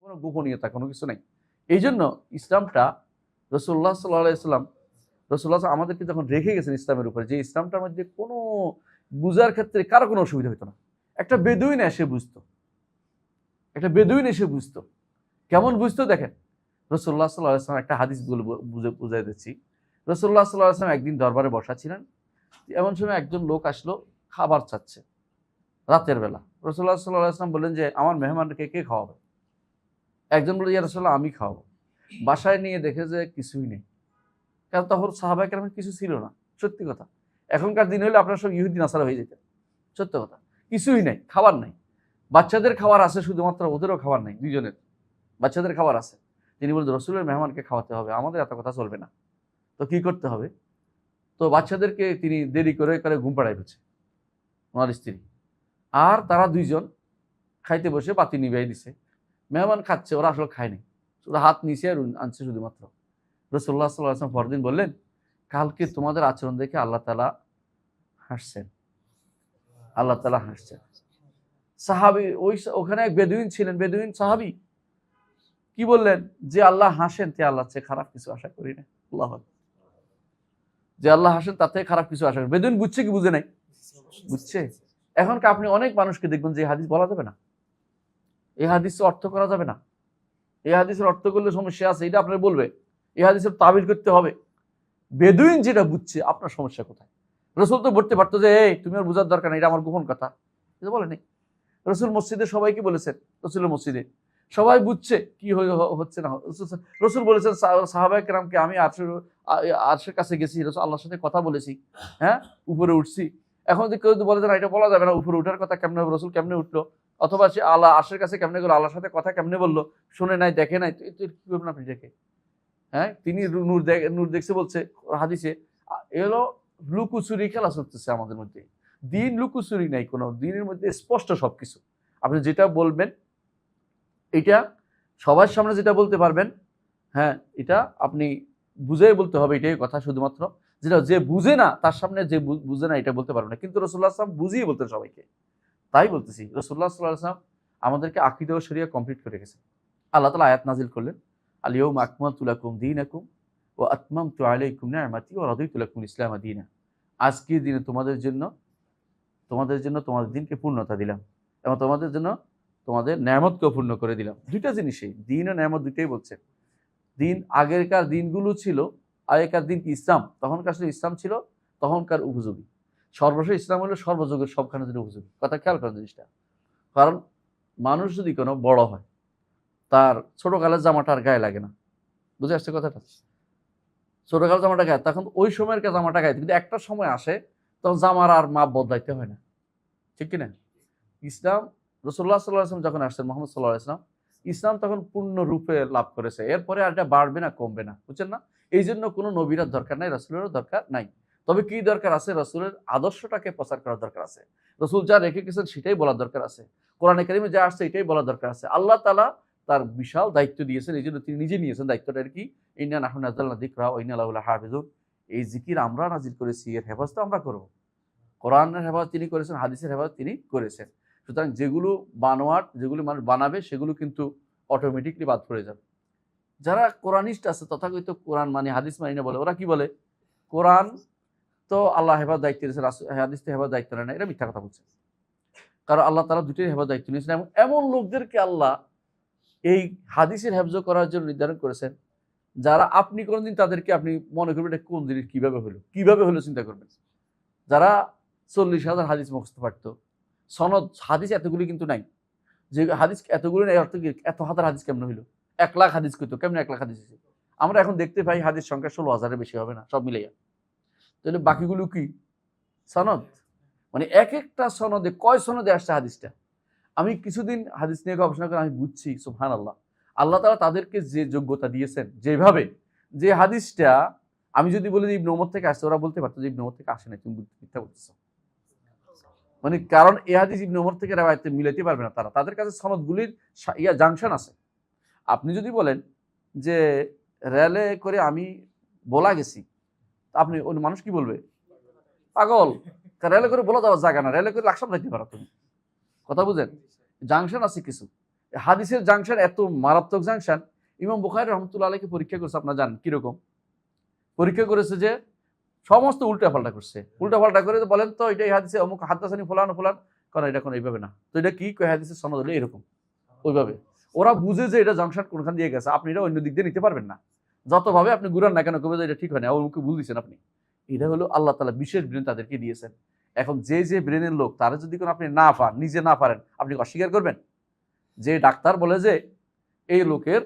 কোনো গোপনীয়তা কোনো কিছু নাই। এই জন্য ইসলামটা রাসূলুল্লাহ সাল্লাল্লাহু আলাইহি ওয়াসাল্লাম আমাদেরকে যখন রেখে গেছেন ইসলামের উপরে, যে ইসলামটার মধ্যে কোনো বুঝার ক্ষেত্রে কারো কোনো অসুবিধা হতো না। একটা বেদুইন এসে বুঝতো, একটা বেদুইন এসে বুঝতো। কেমন বুঝতো দেখেন, রাসূলুল্লাহ সাল্লাল্লাহু আলাইহি ওয়াসাল্লাম একটা হাদিস বুঝাই দিচ্ছি। রাসূলুল্লাহ সাল্লাল্লাহু আলাইহি ওয়াসাল্লাম একদিন দরবারে বসা ছিলেন। এমন সময় একজন লোক আসলো, খাবার চাচ্ছে রাতের বেলা। রাসূলুল্লাহ সাল্লাল্লাহু আলাইহি ওয়াসাল্লাম বললেন যে, আমার মেহমানকে কে খাওয়াবে? একজন বলল, ইয়া রাসূলুল্লাহ আমি খাওয়াবো। বাসায় নিয়ে দেখে যে কিছুই নেই। কারণ তখন সাহাবায়ে কেরামের কিছু ছিল না। সত্যি কথা। এখনকার দিন হলে আপনারা সব ইহুদি নাসারা হয়ে যেতেন। সত্য কথা। কিছুই নাই, খাবার নাই। বাচ্চাদের খাবার আছে শুধুমাত্র, ওদেরও খাবার নাই দুইজনের। বাচ্চাদের খাবার আছে। তিনি বললেন, রাসূলের মেহমানকে খাওয়াতে হবে, আমাদের এত কথা চলবে না। তো কি করতে হবে? তো বাচ্চাদেরকে তিনি দেরি করে ঘুম পাড়ায় ফেলছে ওনার স্ত্রী। আর তারা দুইজন খাইতে বসে বাতি নিভাই দিছে। মেহমান খাচ্ছে, ওরা আসলে খায়নি, শুধু হাত নিচে আর আনছে শুধুমাত্র। রাসূলুল্লাহ সাল্লাল্লাহু আলাইহি ওয়াসাল্লাম পরদিন বললেন, কালকে তোমাদের আচরণ দেখে আল্লাহ তাআলা হাসছেন, আল্লাহ তাআলা হাসছেন। সাহাবী ওখানে এক বেদুইন ছিলেন, বেদুইন সাহাবী কি বললেন, যে আল্লাহ হাসেন তে আল্লাহর চেয়ে খারাপ কিছু আশা করি না। আল্লাহু আকবার। যে আল্লাহ হাসেন তার থেকে খারাপ কিছু আশা করি। বেদুইন বুঝছে কি বুঝে নাই? বুঝছে। এখনকার আপনি অনেক মানুষকে দেখবেন যে এই হাদিস বলা যাবে না, এই হাদিসের অর্থ করা যাবে না, এই হাদিসের অর্থ করলে সমস্যা আছে, এটা আপনার বলবে, এই হাদিসের তাবির করতে হবে। বেদুইন যেটা বুঝছে, আপনার সমস্যা কোথায়? রাসূল তো বলতে পারতো যে, এই তুমি আর বোঝার দরকার নেই, এটা আমার গোপন কথা। এটা বলেনি। রাসূল মসজিদে সবাইকে বলেছেন, রাসূলের মসজিদে সবাই বুঝছে কি হচ্ছে না। রাসূল বলেছেন সাহাবায়ে কেরামকে, আমি আরশের কাছে গেছি, রাসূল আল্লাহর সাথে কথা বলেছি, হ্যাঁ উপরে উঠছি। এখন যদি কেউ বলে যে না এটা বলা যাবে না, উপরে উঠার কথা কেমনে হবে, রাসূল কেমনে উঠলো, অথবা সে আল্লাহ আরশের কাছে কেমনে গেল, আল্লাহর সাথে কথা কেমনে বললো, শুনে নাই দেখে নাই, তো কি করবেন আপনি দেখে? হ্যাঁ, তিনি নূর দেখছে বলছে হাদিসে। এলো লুকোচুরি খেলা চলতেছে আমাদের মধ্যে। দিন লুকোচুরি নাই, কোনো দিনের মধ্যে স্পষ্ট সবকিছু। আপনি যেটা বলবেন এটা সবার সামনে যেটা বলতে পারবেন, হ্যাঁ এটা আপনি বুঝেই বলতে হবে, এটাই কথা শুধুমাত্র। যেটা যে বুঝে না তার সামনে যে বুঝে না এটা বলতে পারবে না, কিন্তু রাসূলুল্লাহ সাল্লাল্লাহু আলাইহি ওয়াসাল্লাম বুঝিয়ে বলতেন সবাইকে। তাই বলতেছি, রাসূলুল্লাহ সাল্লাল্লাহু আলাইহি ওয়াসাল্লাম আমাদেরকে আকীদা ও শরিয়া কমপ্লিট করে গেছেন। আল্লাহ তাআলা আয়াত নাযিল করলেন, আল ইয়াউমা আকমালতু লাকুম দীনাকুম ওয়া আতমামতু আলাইকুম নি'মাতি ওয়া রাদিতু লাকুমুল ইসলামা দীনা। আজকের দিনে তোমাদের জন্য তোমাদের দিনকে পূর্ণতা দিলাম এবং তোমাদের জন্য তোমাদের নেয়ামতকেও পূর্ণ করে দিলাম। দুইটা জিনিসই, দিন ও নেয়ামত দুইটাই বলছেন। দিন আগেরকার দিনগুলো ছিল, আগেকার দিন কি ইসলাম, তখনকার আসলে ইসলাম ছিল তখনকার উপযোগী। সর্বশেষ ইসলাম হলো সর্বযুগের সবখানের জন্য উপযোগী। কথা খেয়াল করেন জিনিসটা। কারণ মানুষ যদি কোনো বড় হয়, তার ছোটকালের জামাটা আর গায়ে লাগে না। বুঝে আসছে কথাটা? ছোটকালের জামাটা গায়ে, তখন ওই সময়ের জামাটা গায়ে, কিন্তু একটা সময় আসে তখন জামার আর মাপ বদলাইতে হয় না। ঠিক কিনা? ইসলাম রাসূলুল্লাহ সাল্লাল্লাহু আলাইহি ওয়াসাল্লাম যখন আসছেন, মুহাম্মদ সাল্লাল্লাহু আলাইহি ওয়াসাল্লাম, ইসলাম তখন পূর্ণ রূপে লাভ করেছে। এরপরে আর এটা বাড়বে না কমবে না। বুঝছেন না? এই জন্য কোনো নবীর দরকার নাই, রাসূলেরও দরকার নাই। তবে কি দরকার আছে? রাসূলের আদর্শটাকে প্রচার করার দরকার আছে। রাসূল যা রেখে গেছেন সেটাই বলার দরকার আছে। কোরআনে কারিমে যা আসছে এটাই বলার দরকার আছে। আল্লাহ তাআলা তার বিশাল দায়িত্ব দিয়েছেন, এই জন্য তিনি নিজে নিয়েছেন দায়িত্বটা। কি? ইন্না নাহনু নাযালনা যিকরা ওয়া ইন্না লাহু লাহাফিজুন। এই জিকির আমরা নাজিল করেছি, এর হেফাজত আমরা করব। কোরআনের হেফাজত তিনি করেছেন, হাদিসের হেফাজত তিনি করেছেন। সুতরাং যেগুলো বানোয়াট, যেগুলো মানুষ বানাবে সেগুলো কিন্তু অটোমেটিকলি বাদ পড়ে যাবে। যারা কোরআনিস্ট আছে, তথাকথিত কোরআন মানে হাদিস মানি না বলে, ওরা কি বলে, কোরআন তো আল্লাহ হেফাজত দায়িত্ব দিয়েছে, হাদিস তো হেফাজত দায়িত্ব নেয় না, এটা মিথ্যা কথা বলছে। কারণ আল্লাহ তাআলা দুটোই হেফাজত দায়িত্ব নিয়েছেন এবং এমন লোকদেরকে আল্লাহ এই হাদিসের হেফাজত করার জন্য নির্ধারণ করেছেন, যারা আপনি কোনোদিন তাদেরকে আপনি মনে করবেন এটা কোন জিনিস, কিভাবে হলো চিন্তা করবেন। যারা 40,000 হাদিস মুখস্থ পারতো, সনদ হাদিস এতগুলি কিন্তু নাই, যে হাদিস এতগুলো নেই, অর্থ কি এত হাজার হাদিস কেমন হইলো? 1 লাখ হাদিস কইতো, কেমন 1 লাখ হাদিস হইছে? আমরা এখন দেখতে পাই হাদিস সংখ্যা 16,000-এর বেশি হবে না সব মিলাইয়া। তাহলে বাকিগুলো কি? সনদ। মানে এক একটা সনদে কয় সনদে আসছে হাদিসটা। আমি কিছুদিন হাদিস নিয়ে গবেষণা করে আমি বুঝছি, সুবহানাল্লাহ, আল্লাহ তাআলা তাদেরকে যে যোগ্যতা দিয়েছেন, যেভাবে যে হাদিসটা আমি যদি বলি যে ইবনে ওমর থেকে আসছে, ওরা বলতে পারতো যে ইবনে ওমর থেকে আসে না, তুমি মিথ্যা বলতেছো। মানে কারণ এই হাদিস ইবনে ওমর থেকে রিওয়ায়াতে মিলাইতে পারবে না তারা, তাদের কাছে সনদগুলির জাংশন আছে। আপনি যদি বলেন যে রেলে করে আমি বলা গেছি, আপনি ওই মানুষ কি বলবে? পাগল, রেলে করে বলা যাওয়ার জায়গা না, রেলে করে লাকসাম যাইতে পারো তুমি। কথা বুঝেন? জাংশন আছে কিছু। হাদিসের জাংশন এত মারাত্মক জাংশন, ইমাম বুখারী রহমতুল্লাহ আলাইহি পরীক্ষা করছে, আপনারা জানেন কিরকম পরীক্ষা করেছে, যে সমস্ত উল্টাপাল্টা করছে, উল্টাপাল্টা করে বলেন তো এটা এই হাদিসে অমুক হাদাসানি ফুলান ফুলান, কারণ এটা কোনো এইভাবে না, তো এটা কি হাদিসের সনদ হলো এরকম ওইভাবে। ওরা বুঝে যে এটা জাংশন কোনখান দিয়ে গেছে, আপনি এটা অন্য দিক দিয়ে নিতে পারবেন না, যতভাবে আপনি ঘুরান না কেন কবে এটা ঠিক হয় না, অমুকে ভুল দিচ্ছেন আপনি। এটা হলো আল্লাহ তাআলা বিশেষ ব্রেন তাদেরকে দিয়েছেন। এখন যে ব্রেনের লোক, তারা যদি কোনো আপনি না পান, নিজে না পারেন, আপনি অস্বীকার করবেন? যে ডাক্তার বলে যে এই লোকের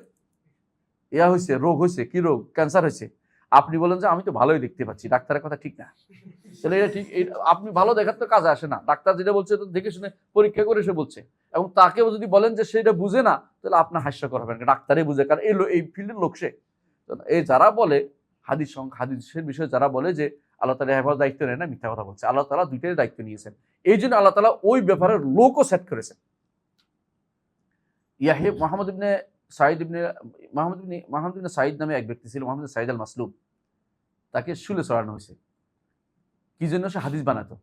হয়েছে, রোগ হয়েছে, কি রোগ, ক্যান্সার হয়েছে, আপনি বলেন যে আমি তো ভালোই দেখতে পাচ্ছি, ডাক্তারের কথা ঠিক না, তাহলে এটা ঠিক, আপনি ভালো দেখার তো কাজে আসে না, ডাক্তার যেটা বলছে তো দেখে শুনে পরীক্ষা করে সে বলছে, এবং তাকেও যদি বলেন যে সেটা বুঝে না, তাহলে আপনার হাস্যকর হবেন, ডাক্তারই বুঝে, কারণ এই ফিল্ডের লোক সে। এই যারা বলে হাদিসের বিষয়ে যারা বলে যে আল্লাহ তাআলা হেফাজত দায়িত্ব নেয় না, মিথ্যা কথা বলছে। আল্লাহ তাআলা দুইটাই দায়িত্ব নিয়েছেন, এই জন্য আল্লাহ তাআলা ওই ব্যাপারে লোকও সেট করেছেন। মোহাম্মদ ইবনে সাঈদ নামে এক ব্যক্তি ছিল, মোহাম্মদ সাঈদ আল মাসলুম, তাকে শুলে চড়ানো হয়েছে, কি জন্য? সে হাদিস বানাতো,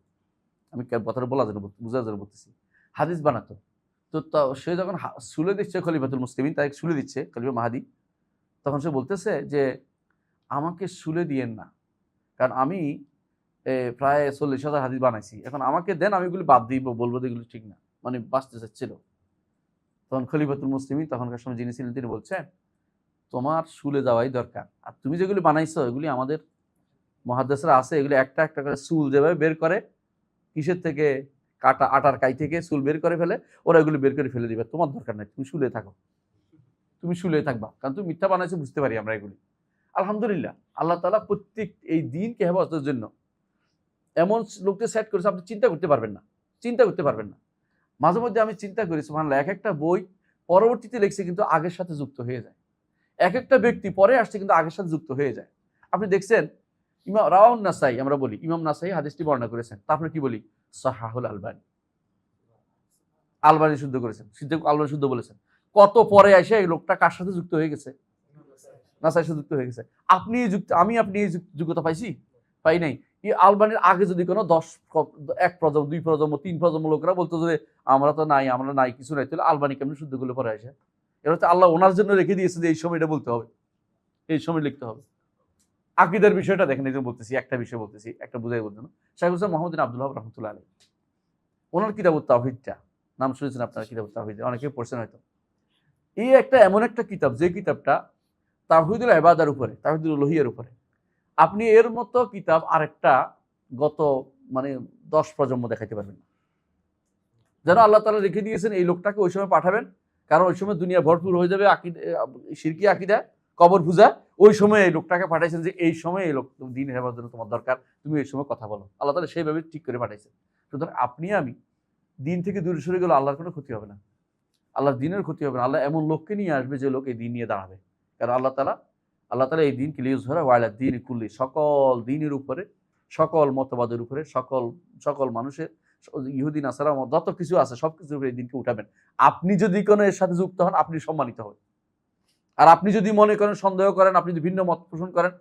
আমি কথাটা বোঝার জন্য বলতেছি, হাদিস বানাতো। তো সে যখন শুলে দিচ্ছে খলিফাতুল মুসলিমিন, তাকে শুলে দিচ্ছে খলিফা মাহাদি, তখন সে বলতেছে যে আমাকে শুলে দিয়েন না, কারণ আমি প্রায় 40,000 হাদিস বানাইছি, এখন আমাকে দেন, আমি এগুলি বাদ দিব, বলবো এগুলি ঠিক না, মানে বাঁচতে চাচ্ছিল। তখন খলিফাতুল মুসলিমিন তখনকার সময় যিনি ছিলেন তিনি বলছেন, তোমার শুলে যাওয়াই দরকার, আর তুমি যেগুলি বানাইছো এগুলি আমাদের মুহাদ্দিসরা আছে, এগুলি একটা একটা করে চুল যেভাবে বের করে, কিসের থেকে, কাটা আটার কাই থেকে চুল বের করে ফেলে, ওরা এগুলি বের করে ফেলে দিবে, তোমার দরকার নাই, তুমি শুলে থাকো, তুমি শুলে থাকবা, কারণ তুমি মিথ্যা বানাইছো, বুঝতে পারি আমরা এগুলি। আলহামদুলিল্লাহ, আল্লাহ তাআলা প্রত্যেক এই দিনকে হেফাজতের জন্য এমন লোককে সেট করেছে, আপনি চিন্তা করতে পারবেন না। মাঝে মধ্যে আমি চিন্তা করি, সুবহানাল্লাহ, এক একটা বই পরবর্তীতে লিখছে কিন্তু আগের সাথে যুক্ত হয়ে যায়, এক একটা ব্যক্তি পরে আসছে কিন্তু আগের সাথে যুক্ত হয়ে যায়। আপনি দেখছেন ইমাম রাওয়াহুন নাসাই, আমরা বলি ইমাম নাসাই হাদিসটি বর্ণনা করেছেন, তারপরে কি বলি? সাহাহুল আলবানী শুদ্ধ করেছেন, আলবানী শুদ্ধ বলেছেন। কত পরে এসে এই লোকটা কার সাথে যুক্ত হয়ে গেছে? নাসাই সাথে যুক্ত হয়ে গেছে। আপনি এই যোগ্যতা পাই নাই। এই আলবানীর আগে যদি কোনো 1 প্রজন্ম, 2 প্রজন্ম, 3 প্রজন্ম লোকরা বলতো যে আমরা নাই, কিছু নাই, তাহলে আলবানী কেমন শুদ্ধ করলে পরে আসে? এটা হচ্ছে আল্লাহ ওনার জন্য রেখে দিয়েছে যে এই সময় এটা বলতে হবে, এই সময় লিখতে হবে। আকীদার বিষয়টা দেখেন, এই যে বলতেছি, একটা বিষয় বলতেছি, একটা বুঝাই বলতে না। শাইখুল ইসলাম মুহাম্মদ বিন আব্দুল ওয়াহাব রাহমাতুল্লাহ আলাইহি, ওনার কিতাবুত তাওহীদটা নাম শুনেছেন আপনারা? কিতাবুত তাওহীদ অনেকে পড়ছেন হয়তো। এই এমন একটা কিতাব, যে কিতাবটা তাওহীদুল ইবাদার উপরে, তাওহীদুল উলুহিয়ার উপরে। আপনি এর মতো কিতাব আরেকটা গত 10 প্রজন্ম দেখাইতে পারবেন না। যেন আল্লাহ তাআলা রেখে দিয়েছেন এই লোকটাকে ওই সময় পাঠাবেন, কারণ ওই সময় দুনিয়া ভরপুর হয়ে যাবে শিরকি আকীদা, কবর পূজা, ওই সময় এই লোকটাকে পাঠাইছেন যে এই সময় এই লোক দ্বীন হেফাজতের জন্য তোমার দরকার, তুমি এই সময় কথা বলো। আল্লাহ তাআলা সেইভাবে ঠিক করে পাঠাইছেন। সুতরাং আপনি আমি দ্বীন থেকে দূরে সরে গেলে আল্লাহর কোনো ক্ষতি হবে না, আল্লাহর দ্বীনের ক্ষতি হবে না। আল্লাহ এমন লোককে নিয়ে আসবে যে লোক এই দ্বীন নিয়ে দাঁড়াবে, কারণ আল্লাহ তাআলা এই দিনকে লিইয়ুযহিরা আলা দ্বীনি কুল্লি, সকল দ্বীনের উপরে, সকল মতবাদের উপরে, সকল মানুষের, ইহুদি নাসারা যত কিছু আছে সবকিছুর উপরে এই দিনকে উঠাবেন। আপনি যদি কোনো এর সাথে যুক্ত হন, আপনি সম্মানিত হবেন। আর আপনি যদি মনে করেন, সন্দেহ করেন, আপনি যদি ভিন্ন মত পোষণ করেন,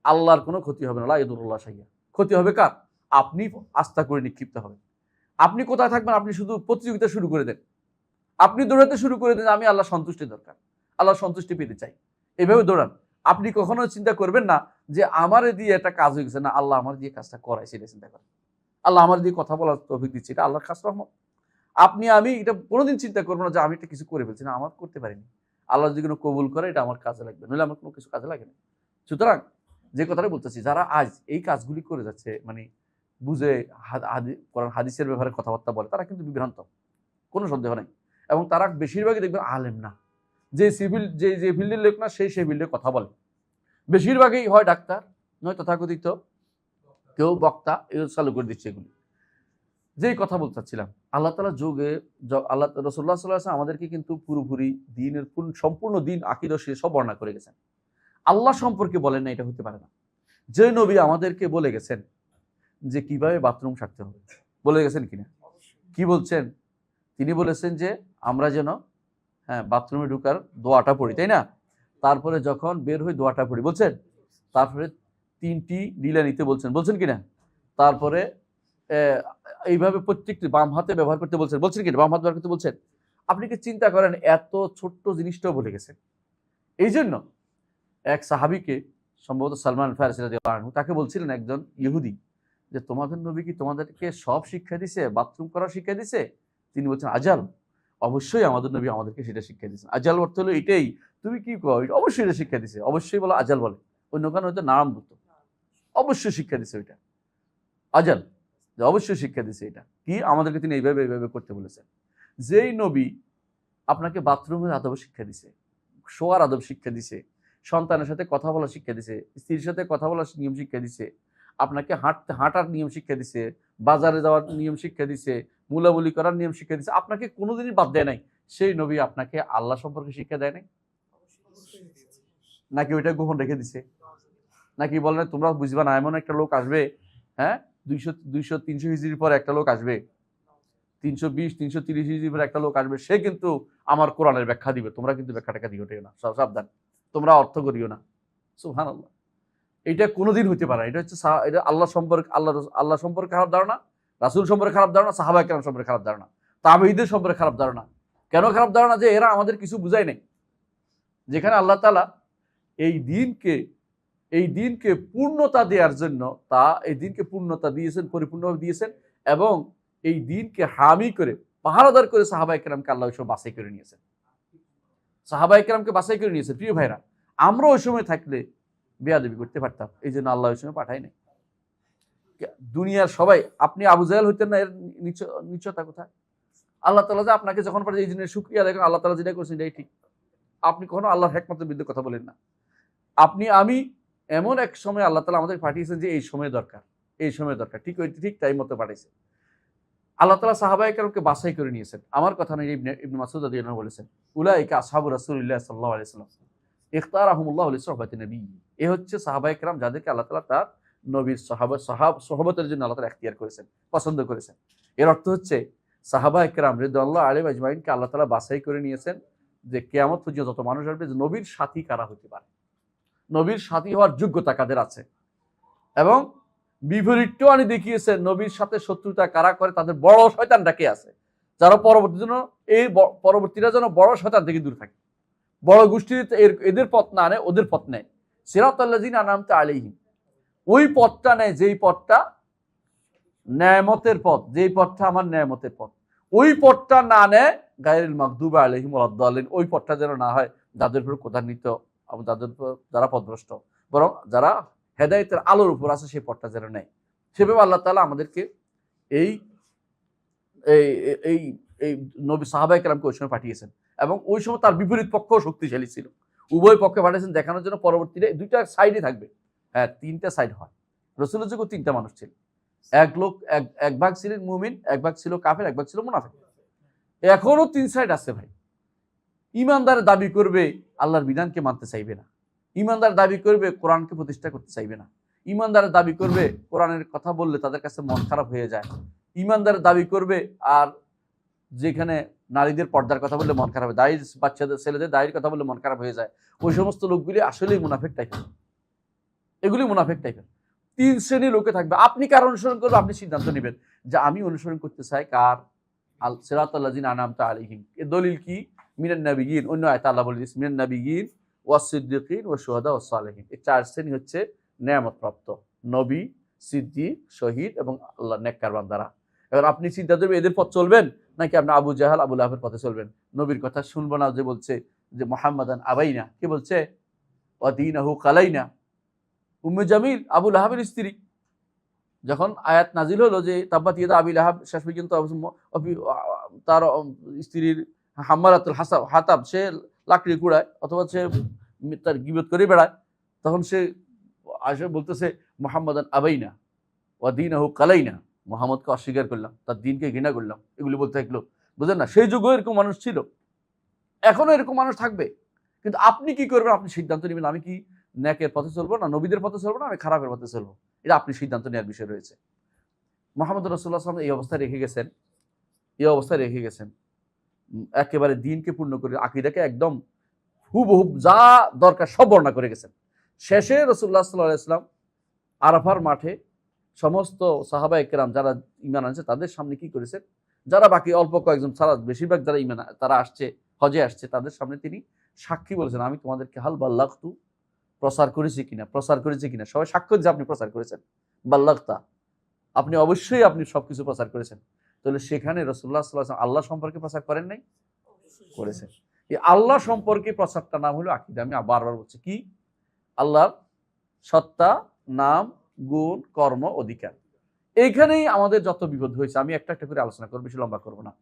আল্লাহর কোনো ক্ষতি হবে না। লা ইয়াদুরুল্লাহ শাইআ। ক্ষতি হবে কার? আপনি আস্থা করে নিক্ষিপ্ত হবেন। আপনি কোথায় থাকবেন? আপনি শুধু প্রতিযোগিতা শুরু করে দেন, আপনি দৌড়াতে শুরু করে দেন, আমি আল্লাহ সন্তুষ্টি দরকার, আল্লাহ সন্তুষ্টি পেতে চাই, এইভাবে দৌড়ান। আপনি কখনো চিন্তা করবেন না যে আমার দিয়ে একটা কাজ হয়ে গেছে, না, আল্লাহ আমার দিয়ে কাজটা করায়, সেটা চিন্তা করেন। আল্লাহ আমার দিয়ে কথা বলার তৌফিক দিচ্ছে, এটা আল্লাহর খাস রহমত। আমি এটা কোনোদিন চিন্তা করবো না যে আমি একটা কিছু করে ফেলছি, না, আমার করতে পারিনি, আল্লাহ যদি কোনো কবুল করে এটা আমার কাজে লাগবে, নইলে আমার কোনো কিছু কাজে লাগে না। সুতরাং যে কথাটা বলতেছি, যারা আজ এই কাজগুলি করে যাচ্ছে, বুঝে কোরআন হাদিসের ব্যাপারে কথাবার্তা বলে, তারা কিন্তু বিভ্রান্ত, কোনো সন্দেহ নাই। এবং তারা বেশিরভাগই দেখবেন আলেম না, যে ফিল্ডের লোক না, সেই ফিল্ডে কথা বলে, বেশিরভাগই হয় ডাক্তার, নয় তথাকথিত কেউ বক্তা, এগুলো চালু করে দিচ্ছে। এগুলি যেই কথা বলতে চাচ্ছিলাম, আল্লাহ তাআলা যুগে আল্লাহ রাসূলুল্লাহ সাল্লাল্লাহু আলাইহি ওয়াসাল্লাম আমাদেরকে কিন্তু পুরোপুরি দ্বীনের সম্পূর্ণ দ্বীন আকীদা সব বর্ণনা করে গেছেন। আল্লাহ সম্পর্কে বলেন না, এটা হতে পারে না। যে নবী আমাদেরকে বলে গেছেন যে কিভাবে বাথরুম সারতে হবে, বলে গেছেন কিনা? কি বলছেন? তিনি বলেছেন যে আমরা যেন বাথরুমে ঢোকার দোয়াটা পড়ি, তাই না? তারপরে যখন বের হই দোয়াটা পড়ি, বলছেন। তারপরে 3টি লীলা নিতে বলছেন কিনা? তারপরে এইভাবে প্রত্যেকটি বাম হাতে ব্যবহার করতে বলছেন কিনা? বাম হাত ব্যবহার করতে বলছেন। আপনি কি চিন্তা করেন, এত ছোট্ট জিনিসটাও বলে গেছেন। এই জন্য এক সাহাবীকে, সম্ভবত সালমান ফারসি রাদিয়াল্লাহু আনহু, তাকে বলছিলেন একজন ইহুদি যে তোমাদের নবী কি তোমাদেরকে সব শিক্ষা দিছে, বাথরুম করা শিক্ষা দিছে? তিনি বলছেন আজাল, অবশ্যই আমাদের নবী আমাদেরকে সেটা শিক্ষা দিয়েছেন। আজাল অর্থ হলো এটাই, তুমি কি কও, অবশ্যই এটা শিক্ষা দিছে, অবশ্যই বলো আজাল বলে, অন্য কারণ হয়তো নাম বলতো, অবশ্যই শিক্ষা দিছে ওইটা আজাল, যে অবশ্যই শিক্ষা দিছে এটা কি, আমাদেরকে তিনি এইভাবে এইভাবে করতে বলেছেন। যেই নবী আপনাকে বাথরুমের আদব শিক্ষা দিছে, শোয়ার আদব শিক্ষা দিছে, সন্তানের সাথে কথা বলার শিক্ষা দিছে, স্ত্রীর সাথে কথা বলার নিয়ম শিক্ষা দিছে, আপনাকে হাঁটার নিয়ম শিক্ষা দিছে, বাজারে যাওয়ার নিয়ম শিক্ষা দিছে, মুলাবুলি করার নিয়ম শিক্ষা দিছে, আপনাকে কোনোদিনই বাদ দেয় নাই। সেই নবী আপনাকে আল্লাহ সম্পর্কে শিক্ষা দেয় নাই? নাকি ওইটা গোপন রেখে দিছে? নাকি বলেন তোমরা বুঝবা না, এমন একটা লোক আসবে, হ্যাঁ 200-300 হিজরির পর একটা লোক আসবে, 320-330 হিজরির পর একটা লোক আসবে, সে কিন্তু আমার কোরআনের ব্যাখ্যা দিবে, তোমরা কিন্তু ব্যাখ্যাটাকে দিও না, সাবধান, তোমরা অর্থ করিও না। সুবহানাল্লাহ, এটা কোনোদিন হইতে পারে না। এটা হচ্ছে এটা আল্লাহ সম্পর্কে, আল্লাহ সম্পর্কে খারাপ ধারণা, রাসূল সম্পর্কে খারাপ ধারণা, সাহাবা কেরাম সম্পর্কে খারাপ ধারণা, তাবেঈদের সম্পর্কে খারাপ ধারণা। কেন খারাপ ধারণা? যে এরা আমাদের কিছু বুঝায় নাই। যেখানে আল্লাহ তাআলা এই দিনকে পূর্ণতা দেওয়ার জন্য এই দিনকে পূর্ণতা দিয়েছেন, পরিপূর্ণভাবে দিয়েছেন, এবং এই দিনকে হামি করে পাহারাদার করে সাহাবায়ে কেরামকে আল্লাহ ওই সময় বাছাই করে নিয়েছেন। সাহাবায়ে কেরামকে বাছাই করে নিয়েছেন। প্রিয় ভাইরা, আমরা ওই সময় থাকলে বেয়াদবি করতে পারতাম, এই জন্য আল্লাহ ওই সময় পাঠায় নাই। দুনিয়ার সবাই, আপনি আবু জাহেল হইতেন না, এর নিশ্চয়তা কোথায়? আল্লাহ তাআলা যে আপনাকে যখন পাঠায়, এই জন্য শুকরিয়া দেখেন, আল্লাহ তাআলা যেটা করছেন এটাই ঠিক। আপনি কখনো আল্লাহর হিকমতের বিরুদ্ধে কথা বলেন না। আমি এমন এক সময় আল্লাহ তাআলা আমাদের পাঠিয়েছেন যে এই সময় দরকার, এই সময় দরকার, ঠিক টাইম মতো পাঠাইছে। আল্লাহ তাআলা সাহাবায়ে কেরামকে বাছাই করে নিয়েছেন। আমার কথা নয়, ইবনে মাসউদ রাদিয়াল্লাহু আনহু বলেছেন, উলাইকা আসহাবু রাসূলিল্লাহ সাল্লাল্লাহু আলাইহি ওয়াসাল্লাম ইখতারাহুমুল্লাহু লিসুহবাতি নবী। এ হচ্ছে সাহাবায়ে কেরাম যাদেরকে আল্লাহ তাআলা তার নবীর সোহবতের জন্য আল্লাহ তাআলা ইখতিয়ার করেছেন, পছন্দ করেছেন। এর অর্থ হচ্ছে সাহাবায়ে কেরাম রিদওয়ানুল্লাহি আলাইহিম আজমাইনকে আল্লাহ তাআলা বাছাই করে নিয়েছেন যে কিয়ামত পর্যন্ত যত মানুষ আসবে, যে নবীর সাথী কারা হতে পারে, নবীর সাথী হওয়ার যোগ্যতা কাদের আছে, এবং বিপরীতটাও আনি দেখিয়েছেন, নবীর সাথে শত্রুতা কারা করে, তাদের বড় শয়তানটা কে আছে, যারা পরবর্তীরা যেন বড় শয়তান থেকে দূরে থাকে, বড় গোষ্ঠীর এদের পথ না নেয়, ওদের পথ নেয়। সিরাতাল্লাযিনা আনআমতা আলাইহিম, ওই পথটা নেয় যেই পথটা নেয়ামতের পথ, যেই পথটা আমার নেয়ামতের পথ, ওই পথটা না নেয় গায়রিল মাগদুবি আলাইহিম ওয়ালাদ-দাল্লিন, ওই পথটা যেন না হয় যাদের উপর ক্রোধান্বিত, তাদের যারা পথভ্রষ্ট, বরং যারা হেদায়েতের আলোর উপর আছে সেই পথটা যেন নেয়। সেভাবে আল্লাহ তাআলা আমাদেরকে এই এই এই নবী সাহাবায়ে কেরামকে ওই সময় পাঠিয়েছেন, এবং ওই সময় তার বিপরীত পক্ষও শক্তিশালী ছিল। উভয় পক্ষে পাঠিয়েছেন দেখানোর জন্য পরবর্তীতে দুইটা সাইডে থাকবে, হ্যাঁ 3টা সাইড হয়। রাসূলের যুগে 3টা মানুষ ছিল, এক ভাগ ছিলেন মুমিন, এক ভাগ ছিল কাফের, এক ভাগ ছিল মুনাফিক। এখনো 3 সাইড আছে ভাই। ঈমানদার দাবি করবে আল্লাহর বিধানকে মানতে চাইবে না, ঈমানদার দাবি করবে কোরআনকে প্রতিষ্ঠা করতে চাইবে না, ঈমানদার দাবি করবে কোরআনের কথা বললে তাদের কাছে মন খারাপ হয়ে যায়, ঈমানদার দাবি করবে আর যেখানে নারীদের পর্দার কথা বললে মন খারাপ হয়, দাড়ির বাচ্চাদের ছেলেদের দাড়ির কথা বললে মন খারাপ হয়ে যায়, ওই সমস্ত লোকগুলি আসলেই মুনাফিক টাইপের, এগুলি মুনাফিক টাইপের। 3 শ্রেণীর লোকে থাকবে। আপনি কার অনুসরণ করবেন, আপনি সিদ্ধান্ত নেবেন যে আমি অনুসরণ করতে চাই কার, সিরাতাল্লাযিনা আনআমতা আলাইহিম। এর দলিল কি? মিনান নাবিয়্যিন, অন্য আয়াতে আল্লাহ বলে দিয়েছেন মিনান নাবিয়্যিন ওয়াস সিদ্দিকিন ওয়াশ শুহাদা ওয়াস সালিহিন। এই 4 শ্রেণী হচ্ছে নেয়ামত প্রাপ্ত নবী, সিদ্দিক, শহীদ এবং আল্লাহ নেককার বান্দারা। এবার আপনি চিন্তা করবেন এদের পথ চলবেন নাকি আপনি আবু জাহাল আবু লাহাবের পথে চলবেন? নবীর কথা শুনবো না, যে বলছে যে মুহাম্মাদান আবাইনা, কে বলছে? ওয়া দীনাহু কালাইনা। উম্মে জামিল আবু লাহাবের স্ত্রী, যখন আয়াত নাজিল হলো যে তাব্বাত ইয়াদা আবি লাহাব, শেষ পর্যন্ত তার স্ত্রীর হাম্মালাতুল হাতাব, সে লাকড়ি কুড়ায় অথবা সে তার গীবত করে বেড়ায়, তখন সে আসে বলতেছে মুহাম্মাদান আবাইনা ওয়া দীনাহু কালাইনা, মুহাম্মদকে অস্বীকার করলাম, তার দিনকে ঘৃণা করলাম, এগুলি বলতে থাকলো। বুঝেন না? সেই যুগেও এরকম মানুষ ছিল, এখনো এরকম মানুষ থাকবে। কিন্তু আপনি কি করবেন? আপনি সিদ্ধান্ত নেবেন আমি কি নেকের পথে চলবো, না নবীদের পথে চলবো, না আমি খারাপের পথে চলবো। এটা আপনি সিদ্ধান্ত নেওয়ার বিষয় রয়েছে। মুহাম্মদ রাসূলুল্লাহ সাল্লাল্লাহু আলাইহি ওয়াসাল্লাম এই অবস্থায় রেখে গেছেন, একেবারে দিনকে পূর্ণ করে, আকীদাকে একদম হুবহু যা দরকার সব বর্ণনা করে গেছেন। শেষে রাসূলুল্লাহ সাল্লাল্লাহু আলাইহি ওয়াসাল্লাম আরাফার মাঠে সমস্ত সাহাবায়ে কেরাম যারা ঈমান আনছে তাদের সামনে কি করেছেন? যারা বাকি অল্প কয়েকজন ছাড়া বেশিরভাগ যারা ইমান তারা আসছে, হজে আসছে, তাদের সামনে তিনি সাক্ষী বলেছেন, আমি তোমাদেরকে হাল বাল্লাগতু, প্রচার করেছি কিনা, সবাই সাক্ষ্য যে আপনি প্রচার করেছেন, বাল্লাগতা, আপনি অবশ্যই আপনি সবকিছু প্রচার করেছেন। তাহলে সেখানে রাসূলুল্লাহ সাল্লাল্লাহু আলাইহি ওয়াসাল্লাম আল্লাহ সম্পর্কে প্রচার করেন নাই? করেছেন। এই আল্লাহ সম্পর্কে প্রচারটার নাম হলো আকীদা। আমি বারবার বলছি কি? আল্লাহর সত্তা, নাম, গুণ, কর্ম, অধিকার। এইখানেই আমাদের যত বিপদ হয়েছে। আমি একটা একটা করে আলোচনা করব, বেশি লম্বা করব না।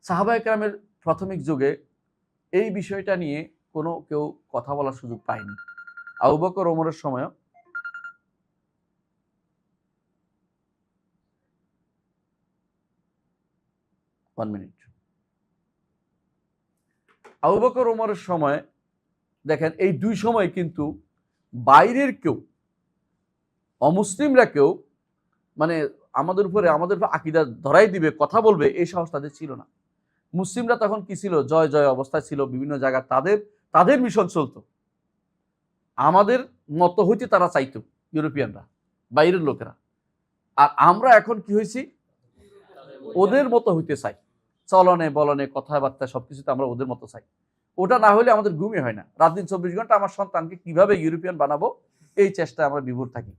সাহাবায়ে কেরামের প্রাথমিক যুগে এই বিষয়টা নিয়ে কেউ কথা বলার সুযোগ পায়নি। আবু বকর ওমরের সময়ও 1 মিনিট। আবু বকর ওমরের সময় দেখেন, এই দুই সময় কিন্তু বাইরের কেউ, অমুসলিমরা কেউ মানে আমাদের উপর আকীদা ধরাই দিবে, কথা বলবে, এই সাহস তাদের ছিল না। মুসলিমরা তখন কি ছিল? জয় জয় অবস্থায় ছিল, বিভিন্ন জায়গায় তাদের মিশন চলতো। আমাদের মত হইতে তারা চাইতো, ইউরোপিয়ানরা, বাইরের লোকেরা। আর আমরা এখন কি হয়েছি? ওদের মতো হইতে চাই, চলনে বলনে কথাবার্তা সবকিছুতে আমরা ওদের মতো চাই। ওটা না হলে আমাদের ঘুমই হয় না। রাত দিন 24 ঘন্টা আমার সন্তানকে কিভাবে ইউরোপিয়ান বানাবো, এই চেষ্টায় আমরা বিভোর থাকি।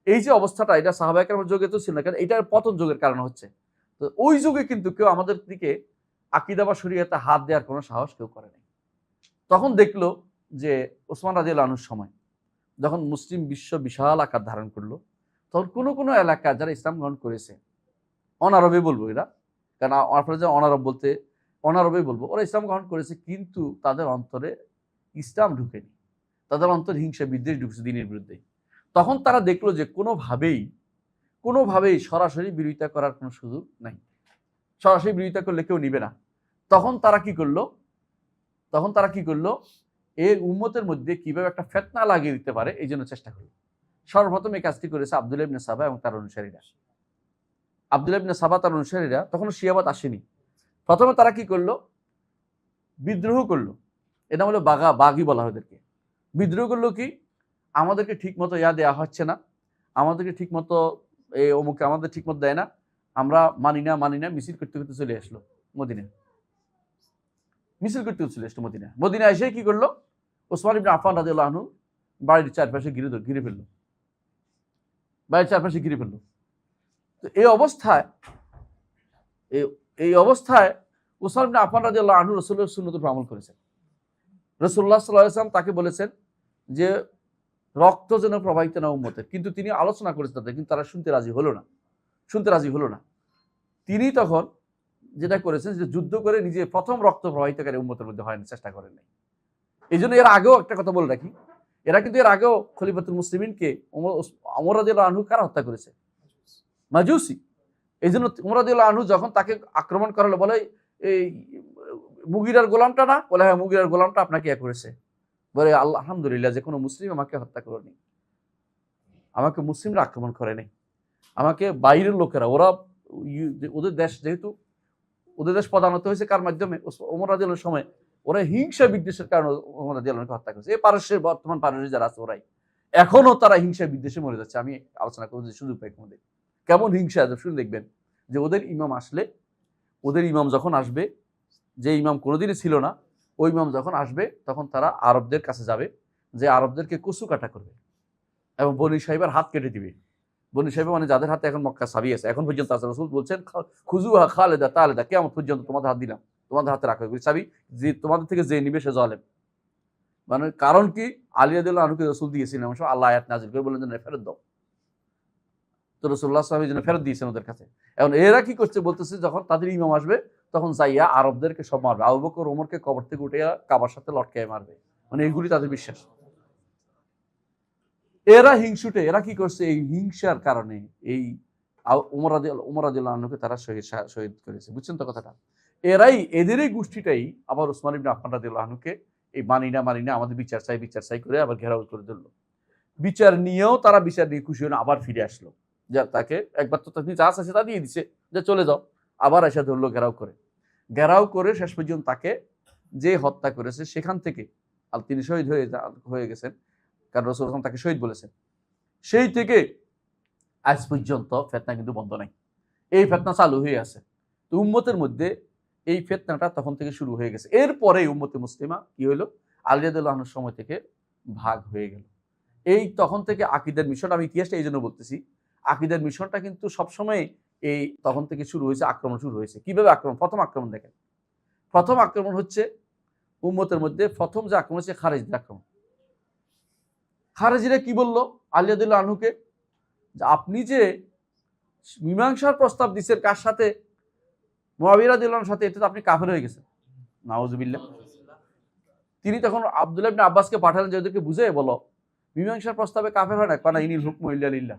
এই যে অবস্থাটা, এটা সাহাবায়ে কেরামের যুগে তো ছিল না, কারণ এটার পতন যুগের কারণ হচ্ছে। তো ওই যুগে কিন্তু কেউ আমাদের দিকে আকীদা বা শরীয়তে হাত দেওয়ার কোনো সাহস কেউ করে নাই। তখন দেখলো যে ওসমান রাদিয়াল্লাহু আনহুর সময় যখন মুসলিম বিশ্ব বিশাল আকার ধারণ করলো, তখন কোনো এলাকা যারা ইসলাম গ্রহণ করেছে, অনারবে বলবো এরা, কারণ আপনারা যে অনারবেই বলবো, ওরা ইসলাম গ্রহণ করেছে কিন্তু তাদের অন্তরে ইসলাম ঢুকেনি, তাদের অন্তরে হিংসা বিদ্বেষ ঢুকছে দ্বীনের বিরুদ্ধে। তখন তারা দেখলো যে কোনোভাবেই সরাসরি বিরোধিতা করার কোনো সুযোগ নাই, সরাসরি বিরোধিতা করলে কেউ নিবে না। তখন তারা কি করলো? এই উম্মতের মধ্যে কিভাবে একটা ফিতনা লাগিয়ে দিতে পারে, এই জন্য চেষ্টা করলো। সর্বপ্রথম এই কাজটি করেছে আব্দুল্লাহ ইবনে সাবা এবং তার অনুসারীরা। তখন শিয়াবাদ আসেনি। প্রথমে তারা কি করলো? বিদ্রোহ করলো। এটা হলো বাগি বলা হয় ওদেরকে। বিদ্রোহ করলো কি? আমাদেরকে ঠিক মতো দেওয়া হচ্ছে না, আমাদেরকে ঠিক মতো আমাদের ঠিক মতো দেয় না, আমরা মানি না, মিছিল করতে চলে আসলো মদিনায়। মদিনায় এসে কি করলো? ওসমান ইবনে আফফান রাদিয়াল্লাহু আনহু বাড়ির চারপাশে ঘিরে ফেললো। তো এই অবস্থায় ওসমান ইবনে আফফান রাদিয়াল্লাহু আনহু রাসূলের সুন্নতের উপর আমল করেছেন। রাসূলুল্লাহ সাল্লাল্লাহু আলাইহি ওয়াসাল্লাম তাকে বলেছেন যে রক্ত যেন প্রবাহিত না উম্মতের, কিন্তু তিনি আলোচনা করেছেন তাদের, কিন্তু তারা শুনতে রাজি হলো না। তিনি তখন যেটা করেছেন যে যুদ্ধ করে নিজে প্রথম রক্ত প্রবাহিতকারী উম্মতের মধ্যে হয়নি, চেষ্টা করেন নাই। এই জন্য এর আগেও একটা কথা বলে রাখি, এরা কিন্তু এর আগেও খলিফাতুল মুসলিমিনকে ওমর রাদিয়াল্লাহু আনহু কারা হত্যা করেছে? মাজুসি। এই জন্য ওমর রাদিয়াল্লাহু আনহু যখন তাকে আক্রমণ করা হলো, বলে এই মুগিরার গোলামটা না? বলে হ্যাঁ, মুগিরার গোলামটা আপনাকে করেছে। বলে আলহামদুলিল্লাহ যে কোনো মুসলিম আমাকে হত্যা করেনি, আমাকে মুসলিমরা আক্রমণ করে নাই, আমাকে বাইরের লোকেরা, ওদের দেশ, যেহেতু ওদের দেশ প্রধানত হয়েছে কার মাধ্যমে? ওমর রাদিয়াল্লাহুর সময়। ওরা হিংসা বিদ্বেষের কারণে ওমর রাদিয়াল্লাহুকে হত্যা করেছে। এই বর্তমান পারস্যের যারা আছে ওরাই এখনো তারা হিংসা বিদ্বেষে মরে যাচ্ছে। আমি আলোচনা করবো যে সুযোগ পাই কোনদিন কেমন হিংসা আছে, শুনে দেখবেন যে ওদের ইমাম যখন আসবে, যে ইমাম কোনোদিনই ছিল না, ওই ইমাম যখন আসবে তখন তারা আরবদের কাছে যাবে, যে আরবদেরকে কচু কাটা করবে এবং বনি সাহেবের হাত কেটে দিবে। বনি সাহেব মানে যাদের হাতে এখন মক্কা চাবি আছে, এখন পর্যন্ত আছে। রাসূল বলছেন খুজুহা খালেদা তালেদা, কিয়ামত পর্যন্ত তোমাদের হাত দিলাম, তোমাদের হাতে রাখো চাবি, যে তোমাদের থেকে যে নিবে সে জালেম। মানে কারণ কি? আলী রাদিয়াল্লাহু আনহুকে রাসূল দিয়েছিলেন, আল্লাহ আয়াত নাযিল করে বললেন যে ফেরত দাও। তো রাসূলুল্লাহ সাল্লাল্লাহু আলাইহি ওয়াসাল্লাম ফেরত দিয়েছেন ওদের কাছে। এখন এরা কি করছে? বলতেছে যখন তাদের ইমাম আসবে তখন যাইয়া আরবদেরকে সব মারবে, আবু বকর ওমরকে কবর থেকে উঠে কাবার সাথে লটকায় মারবে। মানে এইগুলি তাদের বিশ্বাস। এরা হিংসুটে, এরা কি করছে? এই হিংসার কারণে এই ওমর রাদিয়াল্লাহু আনহুকে তারা শহীদ করেছে। বুঝছেন তো কথাটা? এদেরই গোষ্ঠীটাই আবার ওসমান ইবনে আফফান রাদিয়াল্লাহু আনহুকে এই মানি না আমাদের বিচার চাই করে আবার ঘেরাও করে দিল। বিচার নিয়েও তারা বিচার নিয়ে খুশি হলো, আবার ফিরে আসলো। যা তাকে একবার তো তিনি যা আছে তা দিয়ে দিছে, যে চলে যাও। আবার এসে ধরলো ঘেরাও করে শেষ পর্যন্ত তাকে যে হত্যা করেছে সেখান থেকে তিনি শহীদ হয়ে গেছেন, কারণ রাসূল তাকে শহীদ বলেছেন। সেই থেকে আজ পর্যন্ত ফিতনা কিন্তু বন্ধ নাই। এই ফিতনা চালু হয়ে আছে। তো উম্মতের মধ্যে এই ফিতনাটা তখন থেকে শুরু হয়ে গেছে। এরপরে উম্মতে মুসলিমা কি হলো, আলী রাদিয়াল্লাহু আনহুর সময় থেকে ভাগ হয়ে গেল। এই তখন থেকে আকীদার মিশন, আমি ইতিহাসটা এই জন্য বলতেছি, আকীদার মিশনটা কিন্তু সবসময় এই তখন থেকে শুরু হয়েছে, আক্রমণ শুরু হয়েছে। কিভাবে আক্রমণ? প্রথম আক্রমণ দেখেন, প্রথম আক্রমণ হচ্ছে উম্মতের মধ্যে প্রথম যে আক্রমণ হচ্ছে খারেজিদের আক্রমণ। খারেজিরা কি বলল আলী রাদিয়াল্লাহু আনহুকে, যে আপনি যে মীমাংসার প্রস্তাব দিচ্ছেন কার সাথে? মুআবিয়া রাদিয়াল্লাহু আনহুর সাথে, এটা তো আপনি কাফের হয়ে গেছেন। নাউজুবিল্লাহ। তিনি তখন আব্দুল্লাহ ইবনে আব্বাসকে পাঠালেন যে ওদেরকে বুঝিয়ে বলো, মীমাংসার প্রস্তাবে কাফের হয় না, কারণ ইনিল হুকমু ইল্লা লিল্লাহ,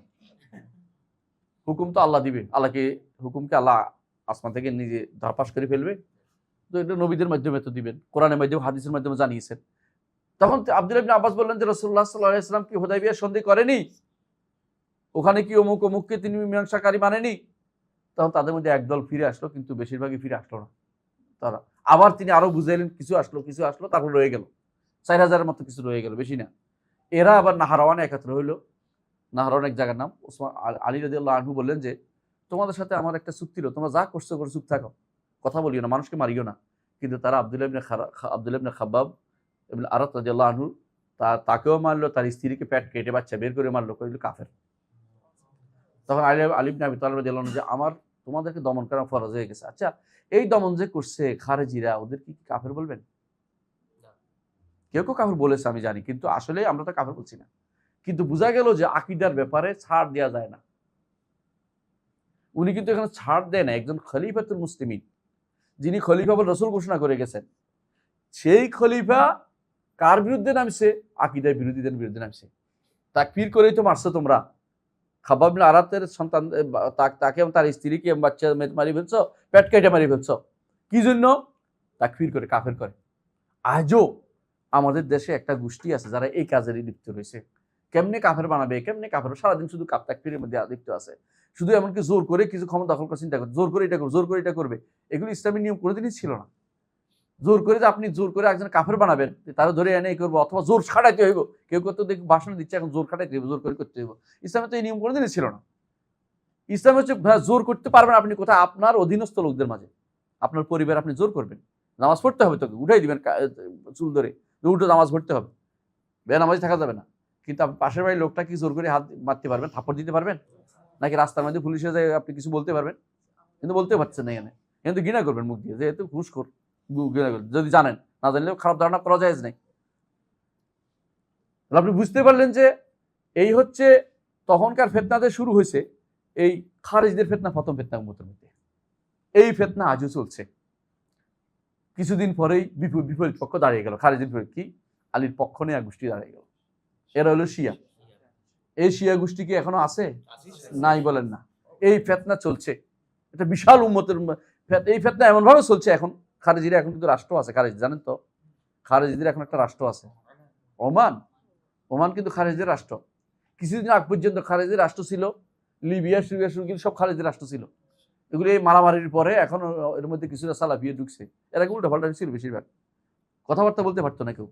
হুকুম তো আল্লাহ দিবে, আল্লাহকে হুকুমকে আল্লাহ আসমান থেকে নিজে ধারপাস করে ফেলবে, তো এটা নবীদের মাধ্যমে তো দিবেন, কোরআনের মাধ্যমে হাদিসের মাধ্যমে জানিয়েছেন। তখন আব্দুল্লাহ ইবনে আব্বাস বললেন যে রাসূলুল্লাহ সাল্লাল্লাহু আলাইহি ওয়াসাল্লাম কি হুদায়বিয়া সন্ধি করেনি? ওখানে কি অমুক অমুককে তিনি মীমাংসাকারী মানেনি? তখন তাদের মধ্যে একদল ফিরে আসলো, কিন্তু বেশিরভাগই ফিরে আসলো না। তারা আবার তিনি আরো বুঝাইলেন, কিছু আসলো, তারপর রয়ে গেল 4000-এর মতো কিছু রয়ে গেল, বেশি না। এরা আবার নাহারাওয়ানে একত্র হইলো। নাহারাওয়ান এক জায়গার নাম। আলী রাদিয়াল্লাহু আনহু বললেন যে তোমাদের সাথে আমার একটা চুক্তি হলো, তোমরা যা করছো করে চুপ থাকো, কথা বলিও না, মানুষকে মারিও না। কিন্তু তারা আব্দুল্লাহ ইবনে খাব্বাব ইবনে আরাত রাদিয়াল্লাহু আনহু তাকেও মারলো, তার স্ত্রীকে পেট কেটে বাচ্চা বের করে মারলো, কইল কাফের। তখন আলী ইবনে আবি তালিব রাদিয়াল্লাহু আনহু যে আমার তোমাদেরকে দমন করা ফরজ হয়ে গেছে। আচ্ছা, এই দমন যে করছে খারেজিরা, ওদের কি কাফের বলবেন? কেউ কেউ কাফের বলেছে আমি জানি, কিন্তু আসলে আমরা তো কাফের বলছি না। কিন্তু বোঝা গেল যে আকীদার ব্যাপারে ছাড় দেওয়া যায় না। উনি কিন্তু এখানে ছাড় দেয় না। একজন খলিফাতুল মুসলিমিন, যিনি খলিফা বলে রাসূল ঘোষণা করে গেছেন, সেই খলিফা কার বিরুদ্ধে নামছে? আকীদার বিরোধীদের বিরুদ্ধে নামছে। তাকফীর করেই তো মারছো তোমরা। খাব্বাব ইবনে আরাতের সন্তান, তাকে এবং তার স্ত্রীকে এবং বাচ্চা মারি ফেলছো, পেট কেটে মারি ফেলছো। কি জন্য? তাকফীর করে, কাফের করে। আজও আমাদের দেশে একটা গোষ্ঠী আছে যারা এই কাজেরই লিপ্ত রয়েছে। কেমনে কাফের বানাবে, কেমনে কাফের, সারাদিন শুধু তাকফীরের মধ্যে লিপ্ত আছে। শুধু এমনকি জোর করে কিছু ক্ষমতা দখল করে চিন্তা করে, জোর করে এটা করবে, জোর করে এটা করবে। এগুলো ইসলামী নিয়ম কোনোদিনই ছিল না। জোর করে যে আপনি জোর করে একজন কাফের বানাবেন, তারা ধরে এনে করবো, অথবা জোর খাটাইতে হইব। কেউ কেউ তো দেখি ভাষণ দিচ্ছে এখন জোর খাটাইতে হইব, জোর করে করতে হইব। ইসলামে তো এই নিয়ম কোনোদিনই ছিল না। ইসলাম হচ্ছে জোর করতে পারবেন আপনি কোথায়? আপনার অধীনস্থ লোকদের মাঝে, আপনার পরিবার আপনি জোর করবেন। নামাজ পড়তে হবে, তোকে উঠাই দিবেন চুল ধরে, উল্টো নামাজ পড়তে হবে, বেনামাজি থাকা যাবে না। কিন্তু আপনি পাশের বাড়ির লোকটা কি জোর করে হাত মারতে পারবেন, থাপ্পড় দিতে পারবেন? নাকি রাস্তার মধ্যে পুলিশে যায় আপনি কিছু বলতে পারবেন? কিন্তু বলতে পারছেন না। এখানে কিন্তু ঘৃণা করবেন মুখ দিয়ে, যেহেতু ঘুষখোর, ঘৃণা করবেন। যদি জানেন, না জানলেও খারাপ ধারণা করা যায় নাই। আপনি বুঝতে পারলেন যে এই হচ্ছে তখনকার ফিতনাতে শুরু হয়েছে এই খারেজিদের ফিতনা, প্রথম ফিতনা উম্মতের মধ্যে। এই ফিতনা আজও চলছে। কিছুদিন পরেই বিপরীত পক্ষ দাঁড়িয়ে গেল। খারেজির বিপরীত কি? আলীর পক্ষ নিয়ে এক গোষ্ঠী দাঁড়িয়ে গেল। এরা হলো শিয়া। এই শিয়া গোষ্ঠী কি এখনো আছে? নাই বলেন না। এই ফিতনা চলছে, এটা বিশাল উম্মতের। এই ফিতনা এমন ভাবে চলছে এখন, খারেজিরা এখন কিন্তু রাষ্ট্র আছে। খারেজি জানেন তো, খারেজিদের এখন একটা রাষ্ট্র আছে, ওমান। ওমান কিন্তু খারেজিদের রাষ্ট্র। কিছুদিন আগ পর্যন্ত খারেজিদের রাষ্ট্র ছিল লিবিয়া, সিরিয়া, কিন্তু সব খারেজিদের রাষ্ট্র ছিল। এগুলো এই মারামারির পরে এখন এর মধ্যে কিছুটা সালাফিয়া ঢুকছে। এরা উল্টা পাল্টা ছিল, বেশিরভাগ কথাবার্তা বলতে পারতো না কেউ।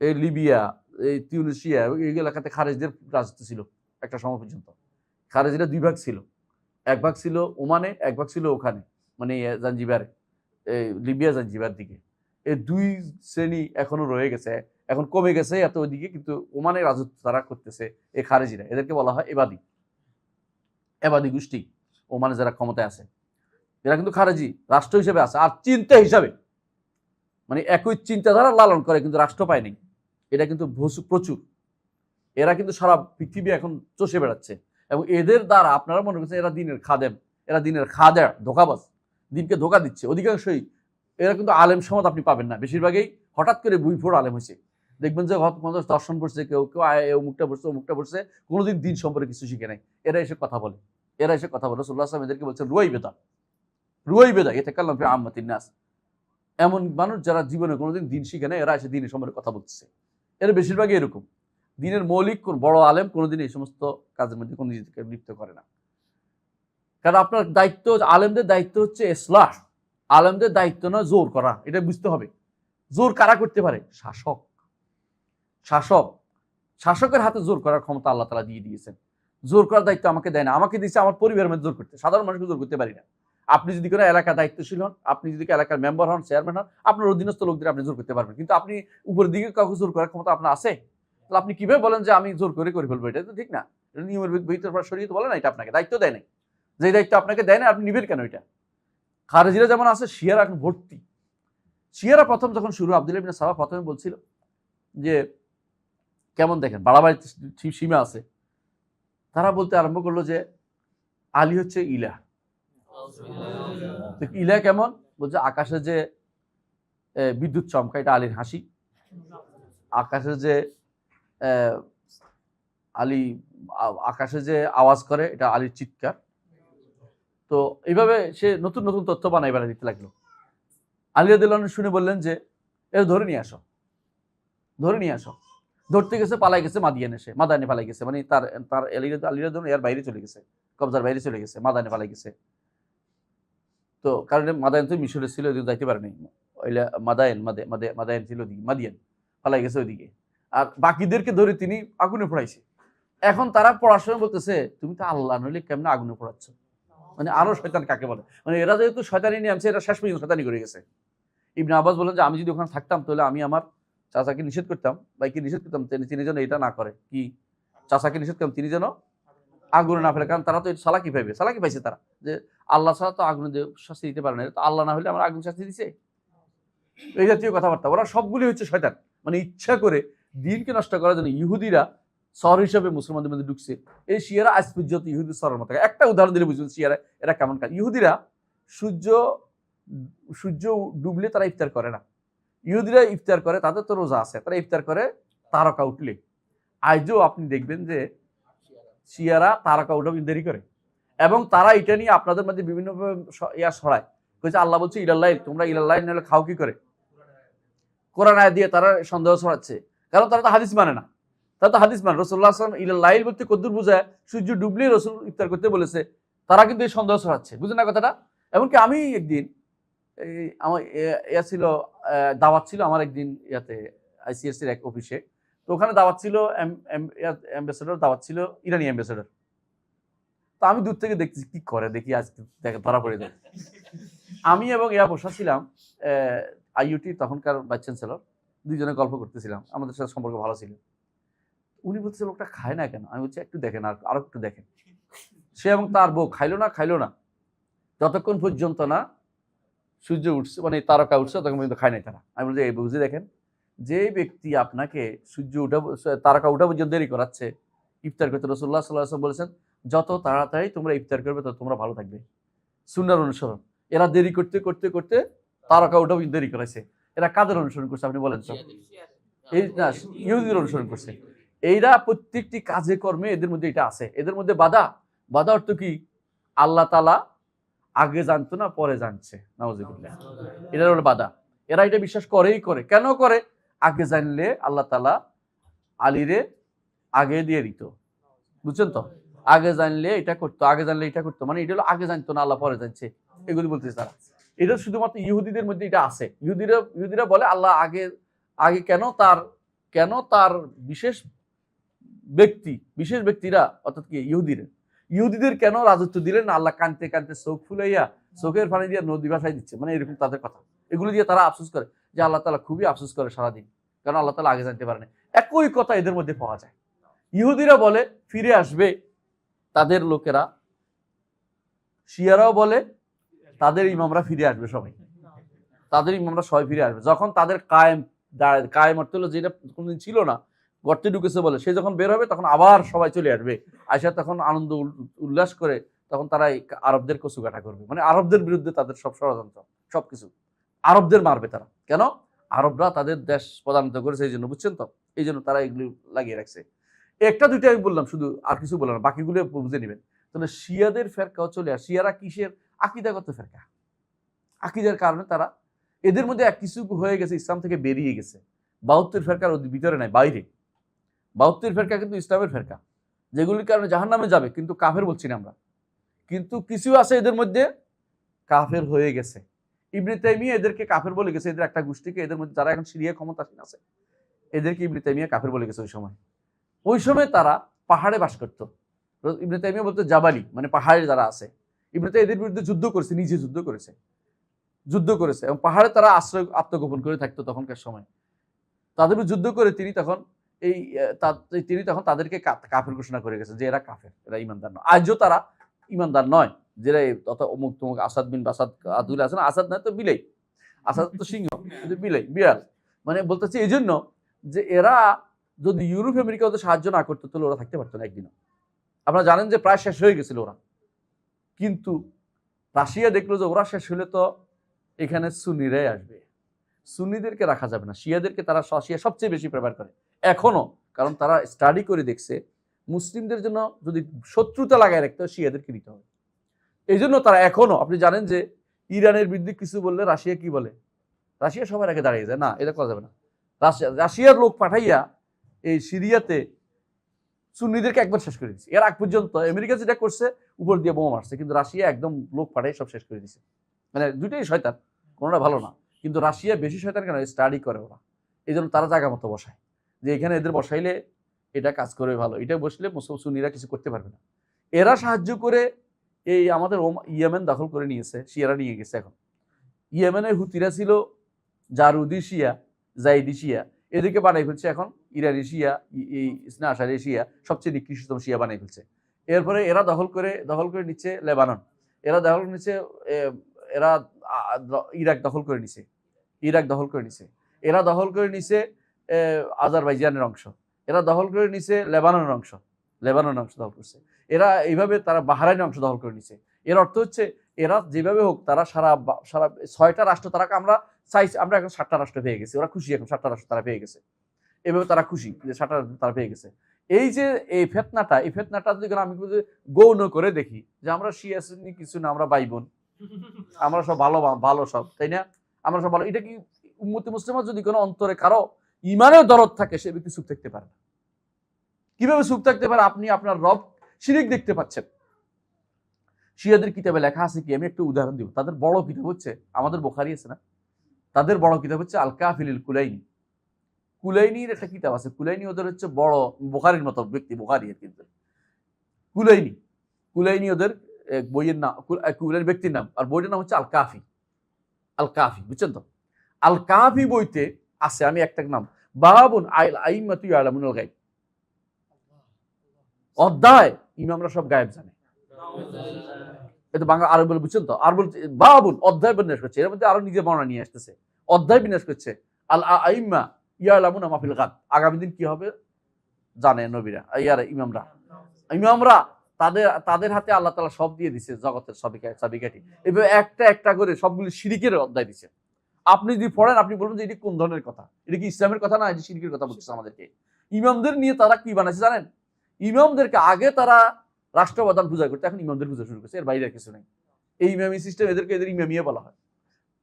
এই লিবিয়া, এই তিউনিসিয়া, এই এলাকাতে খারেজিদের রাজত্ব ছিল একটা সময় পর্যন্ত। খারেজিরা দুই ভাগ ছিল, এক ভাগ ছিল ওমানে, এক ভাগ ছিল ওখানে, মানে জাঞ্জিবারে, এই লিবিয়া জাঞ্জিবার দিকে। এই দুই শ্রেণী এখনো রয়ে গেছে, এখন কমে গেছে এত ওইদিকে, কিন্তু ওমানে রাজত্ব তারা করতেছে এই খারেজিরা। এদেরকে বলা হয় এবাদি, এবাদি গোষ্ঠী। ওমানে যারা ক্ষমতায় আছে এরা কিন্তু খারেজি রাষ্ট্র হিসেবে আছে, আর চিন্তা হিসাবে মানে একই চিন্তাধারা লালন করে, কিন্তু রাষ্ট্র পায়নি। এটা কিন্তু প্রচুর। এরা কিন্তু সারা পৃথিবী এখন চষে বেড়াচ্ছে, এবং এদের দ্বারা আপনারা মনে করছেন এরা দিনের খাদেম, এরা দিনের খাদেম, ধোকাবাজ, দিনকে ধোকা দিচ্ছে। অধিকাংশই এরা কিন্তু আলেম সমাজ আপনি পাবেন না। বেশিরভাগই হঠাৎ করে বুইফোড় আলেম হয়েছে। দেখবেন যে দর্শন পড়ছে, কেউ কেউ অমুকটা পড়ছে, অমুকটা পড়ছে, কোনোদিন দিন সম্পর্কে কিছু শিখে নাই। এরা এসে কথা বলে, রাসূলুল্লাহ সাল্লাল্লাহু আলাইহি ওয়াসাল্লাম এদেরকে বলছেন রুয়াই বেদা ইয়াতাকাল্লাম ফি আম্মাতিন নাস। এমন মানুষ যারা জীবনে কোনোদিন দিন শিখে নাই, এরা এসে দিনের সম্পর্কে কথা বলতেছে। এরা বেশিরভাগই এরকম। দিনের মৌলিক বড় আলেম কোনোদিন এই সমস্ত কাজের মধ্যে কোনো নিজেকে লিপ্ত করে না। কারণ আপনার দায়িত্ব, আলেমদের দায়িত্ব হচ্ছে ইসলাহ। আলেমদের দায়িত্ব নয় জোর করা, এটা বুঝতে হবে। জোর কারা করতে পারে? শাসক। শাসকের হাতে জোর করার ক্ষমতা আল্লাহ তাআলা দিয়ে দিয়েছেন। জোর করার দায়িত্ব আমাকে দেয় না, আমাকে দিচ্ছে আমার পরিবারের মধ্যে জোর করতে, সাধারণ মানুষকে জোর করতে পারি না। আপনি যদি কোনো এলাকা দায়িত্বশীল হন, আপনি যদি এলাকার মেম্বার হন, চেয়ারম্যান হন, আপনার অধীনস্থ লোকদের আপনি জোর করতে পারবেন, কিন্তু আপনি উপরের দিকে কাউকে জোর করার ক্ষমতা আপনার আছে? তাহলে আপনি কিভাবে বলেন যে আমি জোর করে ফেলবো? এটা তো ঠিক না, এটা নিয়মের ভিতরে শরীয়ত বলে না এটা আপনাকে দায়িত্ব দেয় নাই। যে দায়িত্ব আপনাকে দেয় না আপনি নিবেন কেন? এটা খারেজিরা যেমন আছে, শিয়ারা এখন ভর্তি। শিয়ারা প্রথম যখন শুরু, আব্দুল্লাহ ইবনে সাবা প্রথমে বলছিল যে কেমন দেখেন বাড়াবাড়ি সীমা আছে, তারা বলতে আরম্ভ করলো যে আলী হচ্ছে ইলা। ইলা কেমন? বলছে আকাশে যে বিদ্যুৎ চমকা এটা আলীর হাসি, আকাশে যে আলী আকাশে যে আওয়াজ করে এটা আলীর চিৎকার। তো এইভাবে সে নতুন নতুন তথ্য বানাই বেড়া দিতে লাগলো। আলী রাদিয়াল্লাহু আনহু শুনে বললেন যে এর ধরে নিয়ে আসো, ধরে নিয়ে আসো। ধরতে গেছে, পালাই গেছে মাদানে পালাই গেছে, মানে তার তার আলী রাদিয়াল্লাহু আনহু এর বাইরে চলে গেছে, কবজার বাইরে চলে গেছে, মাদানে পালাই গেছে। তো কারণ মাদায়ন তো মিশরে ছিল, ওইদিকে যাইতে পারেনি। মাদায়ন ছিল ওদিকে, মাদিয়ান পালাই গেছে ওইদিকে। আর বাকিদেরকে ধরে তিনি আগুনে পোড়াইছে। এখন তারা পড়ার সময় বলতেছে তুমি তো আল্লাহ নইলে কেমনে আগুনে পোড়াচ্ছ? মানে আরো শয়তান কাকে বলে, মানে এরা যেহেতু শয়তানি নিয়ে আনছে, এরা শেষ পর্যন্ত শয়তানি করে গেছে। ইবনে আব্বাস বলেন যে আমি যদি ওখানে থাকতাম তাহলে আমি আমার চাচাকে নিষেধ করতাম, ভাইকে নিষেধ করতাম তিনি যেন এটা না করে, কি চাচাকে নিষেধ করতাম তিনি যেন আগুনে না ফেলে। কারণ তারা তো সালাকি পাইবে, সালাকি পাইছে তারা যে আল্লাহ ছাড়া তো আগুনে শাস্তি দিতে পারে না, তো আল্লাহ না হলে আমার আগুন শাস্তি দিছে, এই জাতীয় কথাবার্তা। ওরা সবগুলি হচ্ছে শয়তান, মানে ইচ্ছা করে দিনকে নষ্ট করার জন্য ইহুদিরা শহর হিসাবে মুসলমানদের মধ্যে ঢুকছে। এই শিয়ারা আজ পর্যন্ত ইহুদি শহরের মতো। একটা উদাহরণ দিলে বুঝবেন শিয়ারা এরা কেমন কাজ। ইহুদিরা সূর্য ডুবলে তারা ইফতার করে না, ইহুদিরা ইফতার করে, তাদের তো রোজা আছে, তারা ইফতার করে তারকা উঠলে। আজও আপনি দেখবেন যে শিয়ারা তারকা উঠাও দেরি করে, এবং তারা এটা নিয়ে আপনাদের মধ্যে বিভিন্ন ইয়া ছড়ায়, বলছে আল্লাহ বলছে ইলাল্লাহ, তোমরা ইলাল্লাহ নাহলে খাও কি করে? কোরআন আয়াত দিয়ে তারা সন্দেহ ছড়াচ্ছে, কারণ তারা তো হাদিস মানে না। তারা তো হাদিস মানে রাসূলুল্লাহ সাল্লাল্লাহু আলাইহি ওয়াসাল্লাম ইলাল্লাহ বলতে কদ্দুর বোঝায় সূর্য ডুবলেই রাসূল ইফতার করতে বলেছে, তারা কিন্তু এই সন্দেহ ছড়াচ্ছে, বুঝেন না কথাটা? এমনকি আমি একদিন আমার ছিল দাওয়াত ছিল আমার একদিন ইয়াতে আইসিএসসির এক অফিসে, তো ওখানে দাওয়াত ছিল অ্যাম্বাসেডর, দাওয়াত ছিল ইরানি অ্যাম্বাসেডর। তো আমি দূর থেকে দেখছি কি করে, দেখি আজ দেখে ধরা পড়ে যায়। আমি এবং ইয়া বসা ছিলাম আইইউটি তখনকার ভাইস চ্যান্সেলর, দুইজনে গল্প করতেছিলাম, আমাদের সাথে সম্পর্ক ভালো ছিল। উনি বলতেছে লোকটা খায় না কেন? আমি বলছি একটু দেখেন, আরো একটু দেখেন। সে এবং তার বউ খাইলো না যতক্ষণ পর্যন্ত না সূর্য উঠছে, মানে তারকা উঠছে, তখন পর্যন্ত খায় নাই তারা। আমি বলছি এই বুঝে দেখেন, যে ব্যক্তি আপনাকে সূর্য উঠা তারকা উঠা পর্যন্ত দেরি করাচ্ছে ইফতার করতে, রাসূলুল্লাহ সাল্লাল্লাহু আলাইহি ওয়াসাল্লাম বলেছেন যত তাড়াতাড়ি তোমরা ইফতার করবে তত তোমরা ভালো থাকবে। সুন্নাহর অনুসরণ। এরা দেরি করতে করতে করতে তারকা উঠা পর্যন্ত দেরি করাইছে। এরা কাদের অনুসরণ করছে আপনি বলেন তো? এই না, ইহুদিদের অনুসরণ করছে। এইরা প্রত্যেকটি কাজে কর্মে এদের মধ্যে এটা আছে। এদের মধ্যে বাধা অর্থ কি? আল্লাহ তাআলা আগে জানতো না, পরে জানছে, নাউযুবিল্লাহ। এটা হলো বাধা। এরা এটা বিশ্বাস করেই করে। কেন করে? আগে জানলে আল্লাহ তাআলা আলীরে আগে দিয়ে দিত, বুঝছেন তো? আগে জানলে এটা করতো, আগে জানলে এটা করতো, মানে এটা হলো আগে জানতো না, আল্লাহ পরে জানছে, এগুলি বলতেছে তারা। এটা শুধুমাত্র ইহুদিদের মধ্যে এটা আছে। ইহুদিরা বলে আল্লাহ আগে কেন তার বিশেষ ব্যক্তিরা, অর্থাৎ কি ইহুদিদের কেন রাজত্ব দিলেন না? আল্লাহ কানতে কানতে চোখ ফুলাইয়া চোখের পানি দিয়ে নদী ভাসাই দিচ্ছে, মানে এরকম তাদের কথা। এগুলো দিয়ে তারা আফসোস করে যে আল্লাহ তাআলা খুবই আফসোস করে সারাদিন, কারণ আল্লাহ তাআলা আগে জানতে পারে না। একই কথা এদের মধ্যে পাওয়া যায়। ইহুদিরা বলে ফিরে আসবে তাদের লোকেরা, শিয়ারাও বলে তাদের ইমামরা ফিরে আসবে, তাদের ইমামরা সবাই ফিরে আসবে যখন তাদের কায়েম অর্থ হলো যেটা কোনদিন ছিল না, গর্তে ঢুকেছে বলে, সে যখন বের হবে তখন আবার সবাই চলে আসবে, আয়সা তখন আনন্দ উল্লাস করে তখন তারা আরবদের কচুকাটা করবে, মানে আরবদের বিরুদ্ধে তাদের সব ষড়যন্ত্র সবকিছু আরবদের মারবে তারা। কেন? আরবরা তাদের দেশ প্রদানিত করেছে এই জন্য, বুঝছেন তো? এই জন্য তারা এগুলো লাগিয়ে রাখছে। একটা দুইটা আমি বললাম শুধু, আর কিছু বললাম না, বাকিগুলো বুঝে নেবেন। তাহলে শিয়াদের ফেরকাও চলে আসে। শিয়ারা কিসের? আকীদাগত ফেরকা। আকীদার কারণে তারা, এদের মধ্যে এক কিছু হয়ে গেছে, ইসলাম থেকে বেরিয়ে গেছে। ৭২ ফেরকার ভিতরে নাই, বাইরে। ৭২ ফেরকা কিন্তু ইসলামের ফেরকা, যেগুলির কারণে জাহান্নামে যাবে, কিন্তু কাফের বলছি না আমরা। কিন্তু কিছু আছে এদের মধ্যে কাফের হয়ে গেছে। ইবনে তাইমিয়া এদেরকে কাফের বলে গেছে, এদের একটা গোষ্ঠীকে, এদের মধ্যে যারা এখন সিরিয়া ক্ষমতাসীন আছে, এদেরকে ইবনে তাইমিয়া কাফের বলে গেছে। ওই সময় তারা পাহাড়ে বাস করত। ইবনে তাইমিয়া বলতে জাবালি, মানে পাহাড়ে যারা আছে, ইবনে তাইমিয়া এদের বিরুদ্ধে যুদ্ধ করেছে, নিজে যুদ্ধ করেছে এবং পাহাড়ে তারা আত্মগোপন করে থাকতো তখনকার সময়। তাদের বিরুদ্ধে যুদ্ধ করে তিনি তখন তাদেরকে কাফের ঘোষণা করে গেছে যে এরা কাফের, এরা ইমানদার নয়। আজও তারা ইমানদার নয়, যেটা তত অমুক তমুক আসাদ বিন বাসাদ আদুল আছে না, আসাদ নয় তো বিলাই, আসাদ তো সিংহ, বিড়াল। মানে বলতেছে এই জন্য যে এরা যদি ইউরোপ আমেরিকা ওদের সাহায্য না করতো তাহলে ওরা থাকতে পারতো না একদিনও। আপনারা জানেন যে প্রায় শেষ হয়ে গেছিল ওরা, কিন্তু রাশিয়া দেখলো যে ওরা শেষ হলে তো এখানে সুন্নিরাই আসবে, সুন্নিদেরকে রাখা যাবে না, শিয়াদেরকে তারা রাশিয়া সবচেয়ে বেশি প্রেফার করে এখনো, কারণ তারা স্টাডি করে দেখছে মুসলিমদের জন্য যদি শত্রুতা লাগায় রাখতে হয় শিয়াদেরকে নিতে হবে। এই জন্য তারা এখনো, আপনি জানেন যে ইরানের বিরুদ্ধে কিছু বললে রাশিয়া কি বলে, রাশিয়া সবার আগে দাঁড়িয়ে যায়, না এটা করা যাবে না। রাশিয়ার লোক পাঠাইয়া এই সিরিয়াতে সুন্নিদেরকে একবার শেষ করে দিচ্ছে। এর আগ পর্যন্ত আমেরিকা যেটা করছে উপর দিয়ে বোমা মারছে, কিন্তু রাশিয়া একদম লোক পাঠাই সব শেষ করে দিচ্ছে। মানে দুইটাই শয়তান, কোনোটা ভালো না, কিন্তু রাশিয়া বেশি শয়তান কেন, স্টাডি করে ওরা, এই জন্য তারা জায়গা মতো বসায় যে এখানে এদের বসাইলে এটা কাজ করবে ভালো, এটা বসলে সুন্নিরা কিছু করতে পারবে না। এরা সাহায্য করে এই আমাদের ইয়েমেন দখল করে নিয়েছে, শিয়ারা নিয়ে গেছে। এখন ইয়েমেনের হুতিরা ছিল জারুদি শিয়া, জাইদি শিয়া, এদেরকে বানাই ফেলছে এখন ইরানি শিয়া, এই ইসনা আশারি শিয়া, সবচেয়ে নিকৃষ্টতম শিয়া বানাই ফেলছে। এরপরে এরা দখল করে নিচ্ছে লেবানন, এরা দখল নিচ্ছে, এরা ইরাক দখল করে নিছে, এরা দখল করে নিছে আজারবাইজানের অংশ, এরা দখল করে নিছে লেবাননের অংশ দখল করছে, এরা এইভাবে তারা বাহরাইনের অংশ দখল করে নিছে। এর অর্থ হচ্ছে এরা যেভাবে হোক তারা সারা 6টা রাষ্ট্র তারা আমরা এখন 7টা রাষ্ট্র পেয়ে গেছি, ওরা খুশি, এখন 7টা রাষ্ট্র তারা পেয়ে গেছে, এভাবে তারা খুশি যে 7টা রাষ্ট্র তারা পেয়ে গেছে। এই যে এই ফেতনাটা যদি আমি গৌণ করে দেখি যে আমরা শিয়া সুন্নি কিছু না, আমরা ভাই বোন, আমরা সব ভালো সব, তাই না, আমরা সব ভালো, এটা কি উম্মতে মুসলিমা যদি কোনো অন্তরে কারো ইমানের দরদ থাকে সে ব্যক্তি সুখ থাকতে পারে না। কিভাবে সুখ থাকতে পারে? আপনি আপনার রব শিরিক দেখতে পাচ্ছেন। শিয়াদের কিতাবে লেখা আছে কি, আমি একটু উদাহরণ দিব। তাদের বড় কিতাব হচ্ছে, আমাদের বুখারী আছে না, তাদের বড় কিতাব হচ্ছে আল কাফিল কুলাইনি, কুলাইনির একটা কিতাব আছে। কুলাইনি ওদের হচ্ছে বড় বুখারীর মতো ব্যক্তি, বুখারী এর কিন্তু কুলাইনি ওদের বইয়ের নাম, কুলাইনি ব্যক্তির নাম, আর বইটার নাম হচ্ছে আল কাফি, বুঝছেন তো? আল কাফি বইতে আছে, আমি একটা নাম, বাবুন আইম্মাতু ইয়ালামুল গায়ব, অধ্যায় ইমামরা সব গায়েব জানে। এটা বাংলা আরবি বলে, বুঝছেন তো? আর বলছে বাবুন, অধ্যায় বিন্যাস করছে, এর মধ্যে আরো নিজে বর্ণনা নিয়ে আসতেছে, অধ্যায় বিন্যাস করছে। আল আইম্মা ইয়ালামুনা মা ফিল গাদ, আগামী দিন কি হবে জানে নবীরা, ইমামরা তাদের হাতে আল্লাহ তাআলা সব দিয়ে দিছে, জগতের চাবিকাঠি, এভাবে একটা একটা করে সবগুলো শিরিকের অধ্যায় দিছে। আপনি যদি পড়েন আপনি বলবেন যে এটি কোন ধরনের কথা, এটা কি ইসলামের কথা না, এটি শিরকের কথা বলছে আমাদেরকে। ইমামদের নিয়ে তারা কি বানাইছে জানেন? ইমামদেরকে আগে তারা রাষ্ট্রপ্রধান পূজা করতে, এখন ইমামদের পূজা শুরু করছে, এর বাইরে কিছু নেই। এই ইমামি সিস্টেম, এদের ইমামিয়া বলা হয়।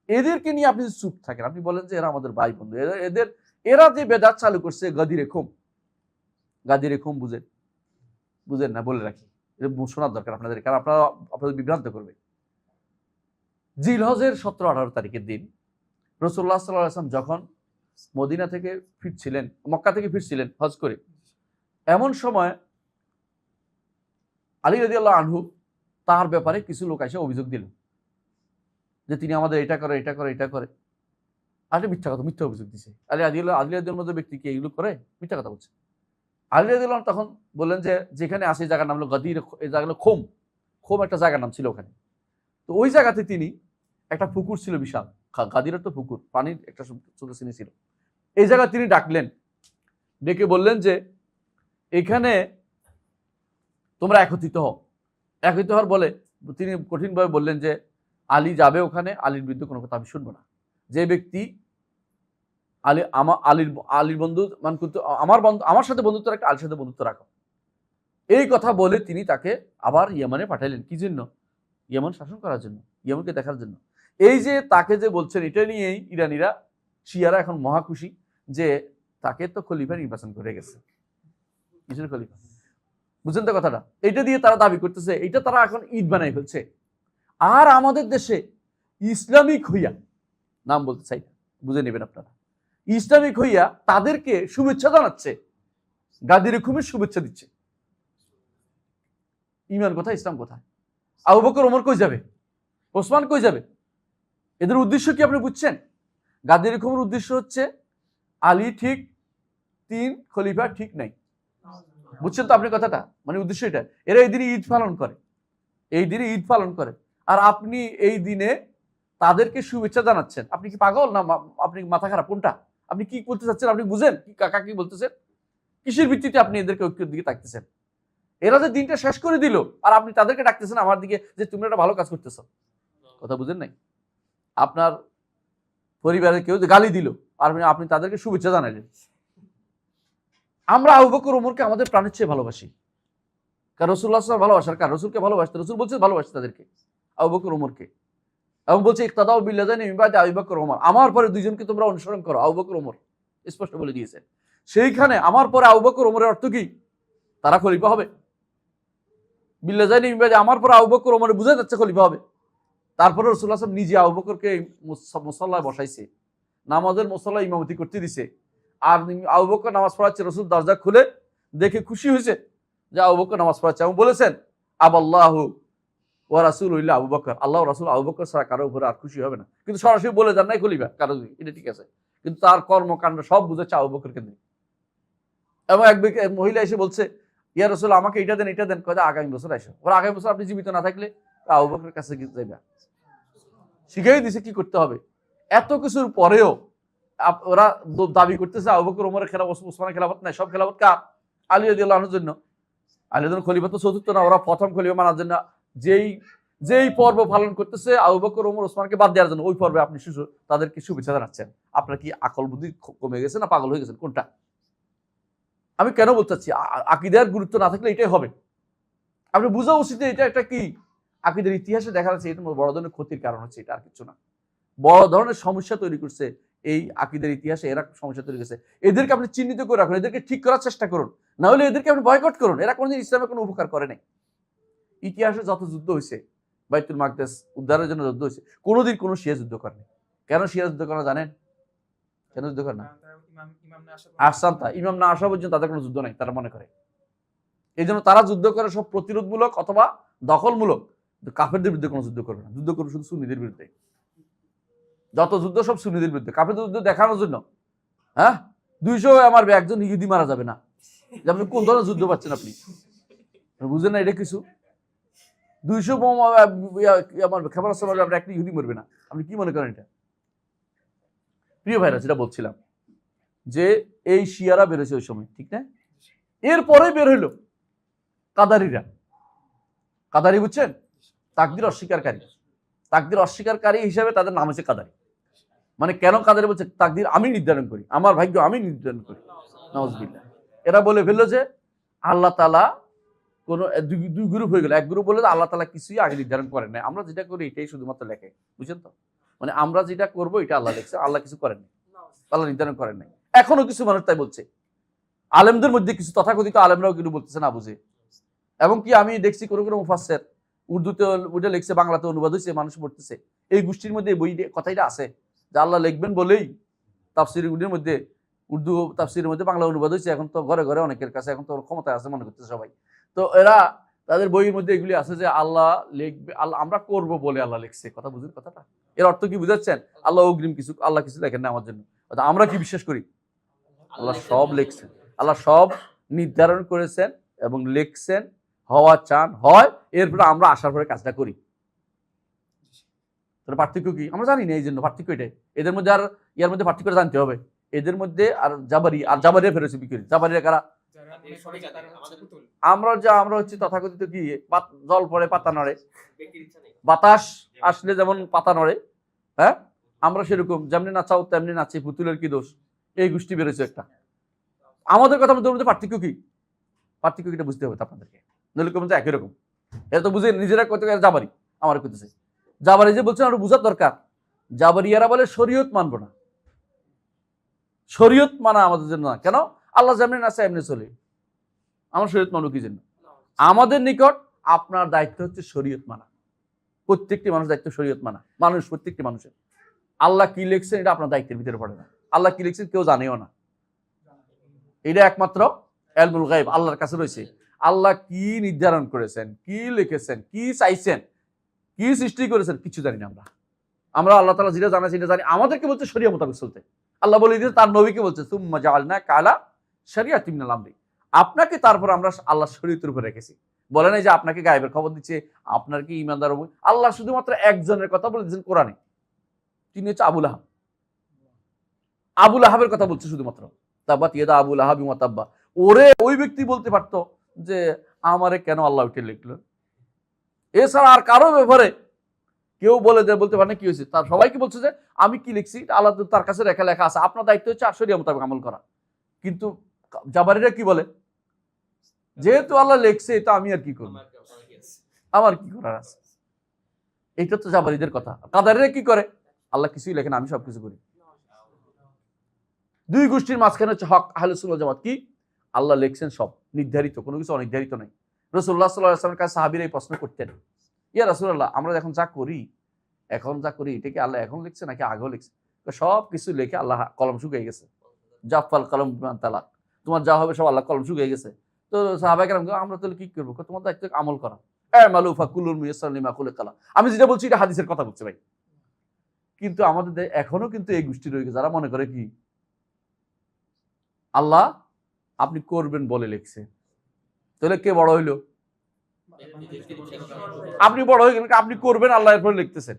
এদেরকে নিয়ে আপনি চুপ থাকেন, আপনি বলেন যে এরা আমাদের ভাই বন্ধু, এরা যে বেদাত চালু করছে, গাদিরে খুম বুঝেন না, বলে রাখি, এটা শোনার দরকার আপনাদের, কারণ আপনাদের বিভ্রান্ত করবে। জিলহজের 17-18 তারিখের দিন রাসূলুল্লাহ সাল্লাল্লাহু আলাইহি ওয়াসাল্লাম যখন মদিনা থেকে ফিরছিলেন, মক্কা থেকে ফিরছিলেন হজ করে, এমন সময় আলী রাদিয়াল্লাহু আনহু তার ব্যাপারে কিছু লোক এসে অভিযোগ দিল যে তিনি আমাদের এটা করে। আরে মিথ্যা অভিযোগ দিছে। আলী রাদিয়াল্লাহু মতো ব্যক্তি কি এগুলো করে? মিথ্যা কথা বলছে। আলী রাদিয়াল্লাহু তখন বললেন যে যেখানে আসে জায়গার নাম হলো গাদির, এই জায়গা হলো খোম একটা জায়গার নাম ছিল ওখানে। তো ওই জায়গাতে তিনি একটা পুকুর ছিল বিশাল, গাদিরের তো পুকুর, পানির একটা ছোট সিনি ছিল। এই জায়গায় তিনি ডাকলেন, ডেকে বললেন যে এখানে তোমরা একত্রিত হওয়ার বলে তিনি কঠিনভাবে বললেন যে আলী যাবে ওখানে, আলীর বিরুদ্ধে কোনো কথা আমি শুনবো না। যে ব্যক্তি আলীর বন্ধু আমার সাথে বন্ধুত্ব রাখে, আলীর সাথে বন্ধুত্ব রাখো, এই কথা বলে তিনি তাকে আবার ইয়েমেনে পাঠাইলেন। কি জন্য? ইয়েমেন শাসন করার জন্য, ইয়েমেনকে দেখার জন্য। এই যে তাকে যে বলছেন, এটা নিয়েই ইরানিরা, শিয়ারা এখন মহা খুশি যে তাকে তো খলিফা নির্বাচন করে গেছে, কিসের খলিফা, বুঝছেন তো কথাটা? এটা দিয়ে তারা দাবি করতেছে, এটা তারা এখন ঈদ বানাই ফেলছে। আর আমাদের দেশে ইসলামিক হইয়া, নাম বলতে চাই না, বুঝে নেবেন আপনারা, ইসলামিক হইয়া তাদেরকে শুভেচ্ছা জানাচ্ছে, গাদির খুমের শুভেচ্ছা দিচ্ছে। ইমান কোথায়, ইসলাম কোথায়? আবু বকর ওমর কই যাবে, ওসমান কই যাবে? এদের উদ্দেশ্য কি আপনি বুঝছেন? গাদির হুকুমের উদ্দেশ্য হচ্ছে আলী ঠিক, 3 খলিফা ঠিক নাই। বুঝছেন তো আপনি কথাটা? মানে উদ্দেশ্য এটা। এরা এই দিনে ঈদ পালন করে, এই দিনে ঈদ পালন করে, আর আপনি এই দিনে তাদেরকে শুভেচ্ছা জানাচ্ছেন। আপনি কি পাগল না আপনি মাথা খারাপ? কোনটা আপনি কি বলতে চাচ্ছেন? আপনি বুঝেন কি কাকা কি বলতেছেন? কিসের ভিত্তিতে আপনি এদেরকে ঐক্যের দিকে তাকতেছেন? এরা যে দিনটা শেষ করে দিল, আর আপনি তাদেরকে ডাকতেছেন আমার দিকে যে তুমি একটা ভালো কাজ করতেছ। কথা বুঝেন নাই? আপনার পরিবারের কেউ গালি দিল, আর আপনি তাদেরকে শুভেচ্ছা জানালেন। আমরা আবু বকর ওমরকে আমাদের প্রাণের চেয়ে ভালোবাসি। কারণ রাসূলুল্লাহ সাল্লাল্লাহু আলাইহি ওয়াসাল্লাম ভালোবাসার, কারণ রাসূলকে ভালোবাসতে, রাসূল বলছে ভালোবাসতে তাদেরকে, আবু বকর ওমরকে। এবং বলছে ইক্তাদাউ বিল্লাযাইনি মিন বাদি আবি বকর ওমর, আমার পরে দুইজনকে তোমরা অনুসরণ করো, আবু বকর ওমর স্পষ্ট বলে দিয়েছে। সেইখানে আমার পরে আবু বকর ওমরের অর্থ কি? তারা খলিফা হবে। বিল্লাযাইনি মিন বাদি, আমার পরে আবু বকর ওমরে বুঝা যাচ্ছে খলিফা হবে। তারপরে রাসূলুল্লাহ সাল্লাল্লাহু আলাইহি ওয়াসাল্লাম নিজে আবু বকরকে মুসল্লায় বসাইছে, নামাজের মুসল্লায় ইমামতি করতে দিছে। আর আবু বকর নামাজ পড়াচ্ছে, রাসূল দরজা খুলে দেখে খুশি হয়েছে যে আবু বকর নামাজ পড়াচ্ছে, এবং বলেছেন আবাল্লাহু ওয়া রাসূলুহু ইল্লা আবু বকর, আল্লাহ রাসূল আবু বকর ছাড়া কারো উপরে আর খুশি হবে না। কিন্তু সরাসরি বলে যান নাই খলিফা কারো, এটা ঠিক আছে, কিন্তু তার কর্মকাণ্ড সব বুঝেছে আবু বকরকে নিয়ে। এবং এক মহিলা এসে বলছে ইয়া রাসূল আমাকে এটা দেন, এটা দেন, কয় আগামী বছর আসো। ওরা আগামী বছর আপনি জীবিত না থাকলে আবু বকরের কাছে যাইবা, শিখাই দিছে কি করতে হবে। এত কিছুর পরেও ওরা দাবি করতেছে আবু বকর ওমরের খেলাফত, ওসমানের খেলাফত নাই, সব খেলাফত কার? আলী রাদিয়াল্লাহু আনহুর জন্য। আলী রাদিয়াল্লাহু খলিফা তো চতুর্থ না, ওরা প্রথম খলিফা মানার জন্য যেই পর্ব পালন করতেছে আবু বকর ওমর ওসমানকে বাদ দেওয়ার জন্য, ওই পর্বে আপনি তাদেরকে শুভেচ্ছা জানাচ্ছেন। আপনার কি আকল বুদ্ধি কমে গেছে না পাগল হয়ে গেছেন? কোনটা? আমি কেন বলতে চাচ্ছি, আকীদার গুরুত্ব না থাকলে এটাই হবে। আপনি বোঝা উচিত এটা একটা কি আকীদার ইতিহাসে দেখা যাচ্ছে এটা বড় ধরনের ক্ষতির কারণ হচ্ছে, এটা আর কিছু না। বড় ধরনের সমস্যা তৈরি করছে এই আকীদার ইতিহাসে, এরা সমস্যা তৈরি করছে। এদেরকে আপনি চিহ্নিত করে রাখুন, এদেরকে ঠিক করার চেষ্টা করুন, না হলে এদেরকে আপনি বয়কট করুন। এরা কোনোদিন ইসলামের কোনো উপকার করে নাই। ইতিহাসে যত যুদ্ধ হয়েছে, বাইতুল মাকদাস উদ্ধারের জন্য যুদ্ধ হয়েছে, কোনোদিন কোনো শিয়া যুদ্ধ করেনি। কেন শিয়া যুদ্ধ করে জানেন? কেন যুদ্ধ করে না? ইমাম না আসা পর্যন্ত তাদের কোনো যুদ্ধ নাই, তারা মনে করে। এই জন্য তারা যুদ্ধ করে সব প্রতিরোধমূলক অথবা দখলমূলক, কাফেরদের বিরুদ্ধে কোনো যুদ্ধ করবে না। যুদ্ধ করবে শুধু সুন্নিদের বিরুদ্ধে। যত যুদ্ধ সব সুন্নিদের বিরুদ্ধে, কাফেরদের যুদ্ধ দেখানোর জন্য। হ্যাঁ, 200 মারবে, একজন ইহুদি মারা যাবে না। যে আপনি কোন ধরনের যুদ্ধ পাচ্ছেন? আপনি বুঝেন না এটা কিছু? 200 আমার ক্ষেপণাস্ত্র মারবে, আপনি একটা ইহুদি মরবে না। আপনি কি মনে করেন এটা? প্রিয় ভাইরা, যেটা বলছিলাম যে এই শিয়ারা বেরোছে ওই সময়, ঠিক না? এরপরে বের হইল কাদারিরা। কাদারি বুঝছেন? তাকদির অস্বীকারী। তাকদির অস্বীকারী হিসাবে তাদের নাম হচ্ছে কাদারি। মানে কেন কাদারি বলছে? তাকদির আমি নির্ধারণ করি, আমার ভাগ্য আমি নির্ধারণ করি। নাউজুবিল্লাহ। এরা বলে ফেললো যে আল্লাহ তাআলা কোন দুই গ্রুপ হয়ে গেল। এক গ্রুপ বলে আল্লাহ তাআলা কিছুই আগে নির্ধারণ করেন নাই, আমরা যেটা করি এটাই শুধুমাত্র লেখে। বুঝছেন তো? মানে আমরা যেটা করবো এটা আল্লাহ লিখছে, আল্লাহ কিছু করেন নাই, আল্লাহ নির্ধারণ করেন নাই। এখনো কিছু মানুষ তাই বলছে। আলেমদের মধ্যে কিছু তথাকথিত আলেমরাও কিন্তু বলতেছে না বুঝে। এবং কি আমি দেখছি কোনো কোনো মুফাসসির উর্দুতে ওইটা লিখছে, বাংলাতে অনুবাদ হয়েছে, মানুষ পড়তেছে। এই গোষ্ঠীর মধ্যে বই কথাটা আছে যে আল্লাহ লিখবেন বলেই তাফসিরগুলির মধ্যে, উর্দু তাফসিরের মধ্যে বাংলা অনুবাদ হয়েছে। এখন তো ঘরে ঘরে অনেকের কাছে এখন তো ক্ষমতা আছে মনে করতেছে সবাই। তো এরা তাদের বইয়ের মধ্যে এগুলি আছে যে আল্লাহ লিখবে, আল্লাহ আমরা করব বলে আল্লাহ লিখছে। কথা বুঝেন কথাটা? এর অর্থ কি বুঝাচ্ছেন? আল্লাহ অগ্রিম কিছু, আল্লাহ কিছু লেখেন না আমার জন্য। আমরা কি বিশ্বাস করি? আল্লাহ সব লিখছেন, আল্লাহ সব নির্ধারণ করেছেন এবং লিখছেন, হওয়া চান হয়, এরপরে আমরা আসার পরে কাজটা করি। তাহলে পার্থক্য কি? আমরা জানি না, এই জন্য পার্থক্য এটাই। এদের মধ্যে আর ইয়ার মধ্যে পার্থক্য জানতে হবে। এদের মধ্যে আর জাবারিয়া ফেরেছে বিক্রি। জাবারিয়া কারা? আমরা হচ্ছে তথাকথিত কি জল পড়ে পাতা নড়ে, বাতাস আসলে যেমন পাতা নড়ে, হ্যাঁ, আমরা সেরকম যেমনি নাচাও তেমনি নাচি, পুতুলের কি দোষ, এই গোষ্ঠী বেরোছে একটা। আমাদের কথা মধ্যে পার্থক্য কি? পার্থক্য কিটা বুঝতে হবে আপনাদেরকে, নইলে কেমন একই রকম। এটা তো বুঝে নিজেরা কত জাবারি আমার করতেছে। জাবারি যে বলছেন আরো বোঝার দরকার। জাবারিয়ারা বলে শরীয়ত মানবো না, শরীয়ত মানা আমাদের জন্য না। কেন? আল্লাহ যেমনি নাচে এমনি চলে, আমার শরীয়ত মানব কি জন্য? আমাদের নিকট আপনার দায়িত্ব হচ্ছে শরীয়ত মানা। প্রত্যেকটি মানুষ দায়িত্ব শরীয়ত মানা। মানুষ প্রত্যেকটি মানুষের। আল্লাহ কি লিখছেন এটা আপনার দায়িত্বের ভিতরে পড়ে না। আল্লাহ কি লিখছেন কেউ জানেও না, এটা একমাত্র ইলমুল গায়ব আল্লাহর কাছে রয়েছে। আল্লাহ কি নির্ধারণ করেছেন, কি লিখেছেন, কি চাইছেন, কি সৃষ্টি করেছেন, কিছু জানি না আমরা আল্লাহ তাআলা যেটা জানা সেটা জানি। আমাদেরকে বলছে শরিয়া মোতাবেক চলতে। আল্লাহ বলে দিয়েছে, তার নবীকে বলছে সুম্মা জাআলনা কালা শরিয়াতিন মিনাল আমরি, আপনাকে তারপর আমরা আল্লাহ শরীয়তের উপর রেখেছি। বলে নাই যে আপনাকে গায়েবের খবর দিচ্ছে, আপনার কি ঈমানদার হবে। আল্লাহ শুধুমাত্র একজনের কথা বলে দিয়েছেন কোরআনে, তিনি হচ্ছে আবু লাহাব। আবু লাহাবের কথা বলছে শুধুমাত্র, তাব্বাত ইয়াদা আবু লাহাবি ওয়া তাব্বা। ওরে ওই ব্যক্তি বলতে পারতো যে আমারে কেন আল্লাহ উঠে লিখলো। এছাড়া আর কারো ব্যাপারে কেউ বলতে পারে না কি হয়েছে। তার সবাইকে বলছে যে আমি কি লিখছি আল্লাহ তার কাছে লেখা আছে, আপনার দায়িত্ব হচ্ছে শরিয়া মোতাবেক আমল করা। কিন্তু জাবারিরা কি বলে, যেহেতু আল্লাহ লেখছে এটা আমি আর কি করবো, আমার কি করার আছে। এইটা তো জাবারিদের কথা। কাদারিরা কি করে, আল্লাহ কিছুই লেখেন, আমি সবকিছু করি। দুই গোষ্ঠীর মাঝখানে হচ্ছে হক আহলে সুন্নাত জামাত। কি আল্লাহ লেখছেন সব, নির্ধারিত, কোনো কিছু অনির্ধারিত নাই। রাসূলুল্লাহ সাল্লাল্লাহু আলাইহি ওয়াসাল্লামের কাছে সাহাবীরা এই প্রশ্ন করতেন, ইয়া রাসূলুল্লাহ, আমরা এখন যা করি এটা কি আল্লাহ এখন লিখছে নাকি আগেও লিখছে? সব কিছু লিখে আল্লাহ কলম শুকিয়ে গেছে, জাফাল কলম বিমান তালাক, তোমার যা হবে সব আল্লাহ কলম শুকিয়ে গেছে। তো সাহাবায়ে কেরাম আমরা তাহলে কি করবো? তোমার দায়িত্ব আমল করা। আমালু ফাকুলুল মুয়াসসার লিমা খুলিকা লাহ। আমি যেটা বলছি এটা হাদিসের কথা বলছি ভাই। কিন্তু আমাদের এখনো কিন্তু এই গোষ্ঠী রয়ে গেছে যারা মনে করে কি আল্লাহ আপনি করবেন বলে লিখছে। তাহলে কে বড় হইলো? আপনি বড় হয়ে গেলেন, আপনি করবেন আল্লাহ এরপরে লিখতেছেন।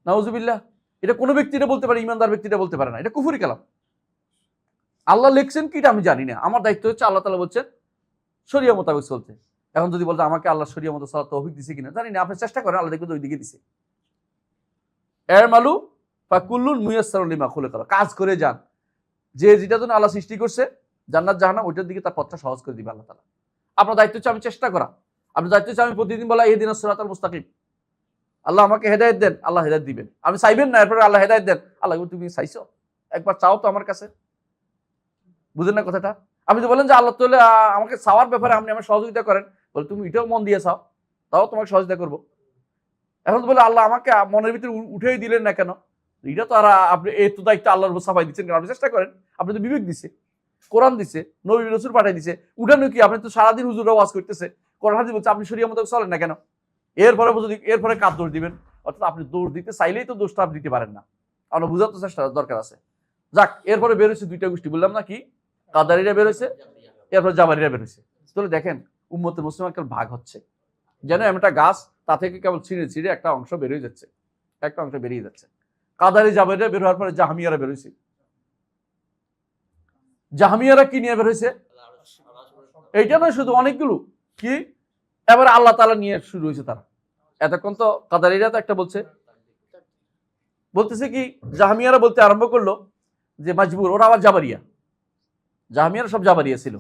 নাউজুবিল্লাহ। এটা কোনো ব্যক্তিটা বলতে পারে, ইমানদার ব্যক্তিটা বলতে পারে না, এটা কুফরি কালাম। আল্লাহ লিখছেন কি এটা আমি জানি না, আমার দায়িত্ব হচ্ছে আল্লাহ তাআলা বলছেন শরিয়া মোতাবেক চলতে। এখন যদি বলতে আমাকে আল্লাহ শরিয়া মতো চলার তৌফিক দিছে কিনা জানি না, আপনি চেষ্টা করেন, আল্লাহ দেখবেন ওই দিকে দিছে। আমালু ফাকুল্লুন মুয়াসসারুন লিমা খুলিকা লাহ, কাজ করে যান, যে যেটা জন্য আল্লাহ সৃষ্টি করছে জান্নাত জাহান্নাম ওইটার দিকে তার পথটা সহজ করে দিবে আল্লাহ তাআলা। আপনার দায়িত্ব হচ্ছে আমি চেষ্টা করা, আপনার দায়িত্ব হচ্ছে আমি প্রতিদিন বলা ইহদিনাস সিরাতাল মুস্তাকিম, আল্লাহ আমাকে হেদায়েত দেন, আল্লাহ হেদায়েত দিবেন। আমি চাইবেন না এরপরে আল্লাহ হেদায়েত দেন, আল্লাহ তুমি চাইছো, একবার চাও তো আমার কাছে। বুঝেন না কথাটা? আপনি তো বলেন যে আল্লাহ তাআলা আমাকে চাওয়ার ব্যাপারে আপনি আমার সহযোগিতা করেন, বলে তুমি এটাও মন দিয়ে চাও, তাও তোমাকে সহযোগিতা করবো। এখন তো বলে আল্লাহ আমাকে মনের ভিতরে উঠেই দিলেন না কেন? এটা তো আর আপনি এই তো দায়িত্ব আল্লাহর উপর চাপাই দিচ্ছেন কেন? আপনি চেষ্টা করেন, আপনি তো বিবেক দিছে, কোরআন দিছে, নবী রাসূল পাঠাই দিছে, উঠানো কি? আপনি তো সারাদিন হুজুর ওয়াজ করতেছে, কোরআন হাদিস বলছে, আপনি শরিয়া মতো চলেন না কেন? এরপরে কার দোষ দিবেন? অর্থাৎ আপনি দোষ দিতে চাইলেই তো দোষটা আপনি দিতে পারেন না। আমরা বুঝার তো চেষ্টা দরকার আছে। যাক, এরপরে বের হয়েছে দুইটা গোষ্ঠী, বললাম না কি, কাদারিরা বের হয়েছে, এরপর জাবারিরা বের হয়েছে। তাহলে দেখেন উম্মতে মুসলিম একটা ভাগ হচ্ছে, যেন একটা গাছ তা থেকে কেবল ছিঁড়ে ছিঁড়ে একটা অংশ বেরিয়ে যাচ্ছে, একটা অংশ বেরিয়ে যাচ্ছে। কাদারি জাবারিরা বের হওয়ার পরে জাহামিয়ারা বের হয়েছে। জাহামিয়ারা কি নিয়ে বের হয়েছে? এইটা নয় শুধু, অনেকগুলো কি এবার আল্লাহ তাআলা নিয়ে শুরু হয়েছে তারা। এতক্ষণ তো কাদারিরা তো একটা বলতেছে কি, জাহামিয়ারা বলতে আরম্ভ করলো যে মাজবুর, ওরা আবার জাবারিয়া। জাহামিয়ারা সব জাবারিয়া ছিল,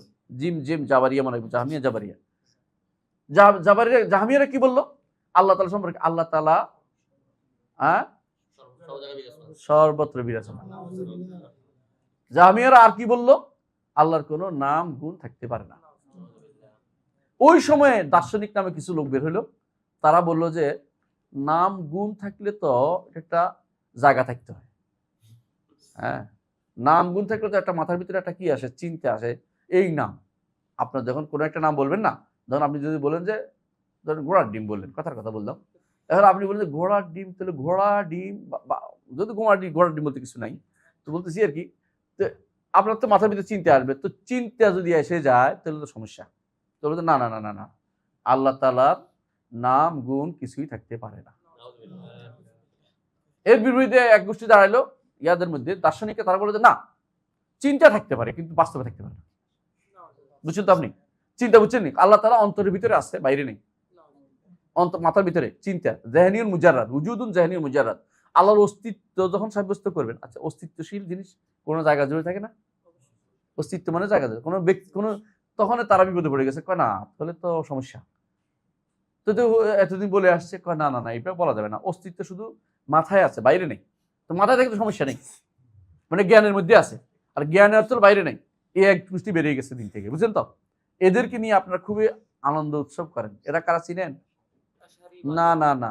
জিম জাবারিয়া, মনে হয় জাহামিয়া জাবারিয়া। জাহামিয়ারা কি বললো আল্লাহ তাআলা সম্পর্কে? আল্লাহ তাআলা সর্বত্র বিরাজমান। জাহামিয়ারা আর কি বললো? আল্লাহর কোনো নাম গুণ থাকতে পারে না। ওই সময়ে দার্শনিক নামে কিছু লোক বের হলো, তারা বললো যে নাম গুণ থাকলে তো একটা জায়গা থাকতে হয়। হ্যাঁ, নাম গুণ থাকলে তো একটা মাথার ভিতরে একটা কি আসে, চিন্তা আসে। এই নাম আপনার যখন কোনো একটা নাম বলবেন না, ধরুন আপনি যদি বলেন যে ধরেন ঘোড়ার ডিম বললেন, কথার কথা বললাম, এখন আপনি বলেন যে ঘোড়ার ডিম, তাহলে ঘোড়া ডিম, যদি ঘোড়ার ডিম বলতে কিছু নাই, তো বলতেছি আর কি, তো আপনার তো মাথার ভিতরে চিন্তা আসবে, তো চিন্তা যদি এসে যায় তাহলে তো সমস্যা। তো বলতে না না না না না, আল্লাহ তাআলার নাম গুণ কিছুই থাকতে পারে না। এর বিরুদ্ধে এক গোষ্ঠী দাঁড়াইলো ইয়াদের মধ্যে দার্শনিকরা, তারা বলে যে না, চিন্তা থাকতে পারে কিন্তু বাস্তবে থাকতে পারে না। বুঝছেন তো আপনি? চিন্তা বুঝছেন নি? আল্লাহ তাআলা অন্তরের ভিতরে আছে, বাইরে নেই। মাথার ভিতরে চিন্তা, জাহনিয়ুল মুজাররাদ, উজুদুন জাহনিয়ুল মুজাররাদ। আল্লাহর অস্তিত্ব যখন সাব্যস্ত করবেন, আচ্ছা অস্তিত্বশীল জিনিস কোনো জায়গা জুড়ে থাকে না? অস্তিত্ব মানে জায়গা জুড়ে, কোনো ব্যক্তি কোনো, তখন তারা বিপদে পড়ে গেছে, কয় না তাহলে তো সমস্যা। তো এতদিন বলে আসছে, কয় না না না, এটা বলা যাবে না, অস্তিত্ব শুধু মাথায় আছে, বাইরে নেই। তো মাথায় থেকে তো সমস্যা নেই, মানে জ্ঞানের মধ্যে আছে, আর জ্ঞানের অর্থ বাইরে নেই। এই এক গোষ্ঠী বেরিয়ে গেছে দিন থেকে, বুঝছেন তো? এদেরকে নিয়ে আপনারা খুবই আনন্দ উৎসব করেন। এরা কারা চিনেন? না না না,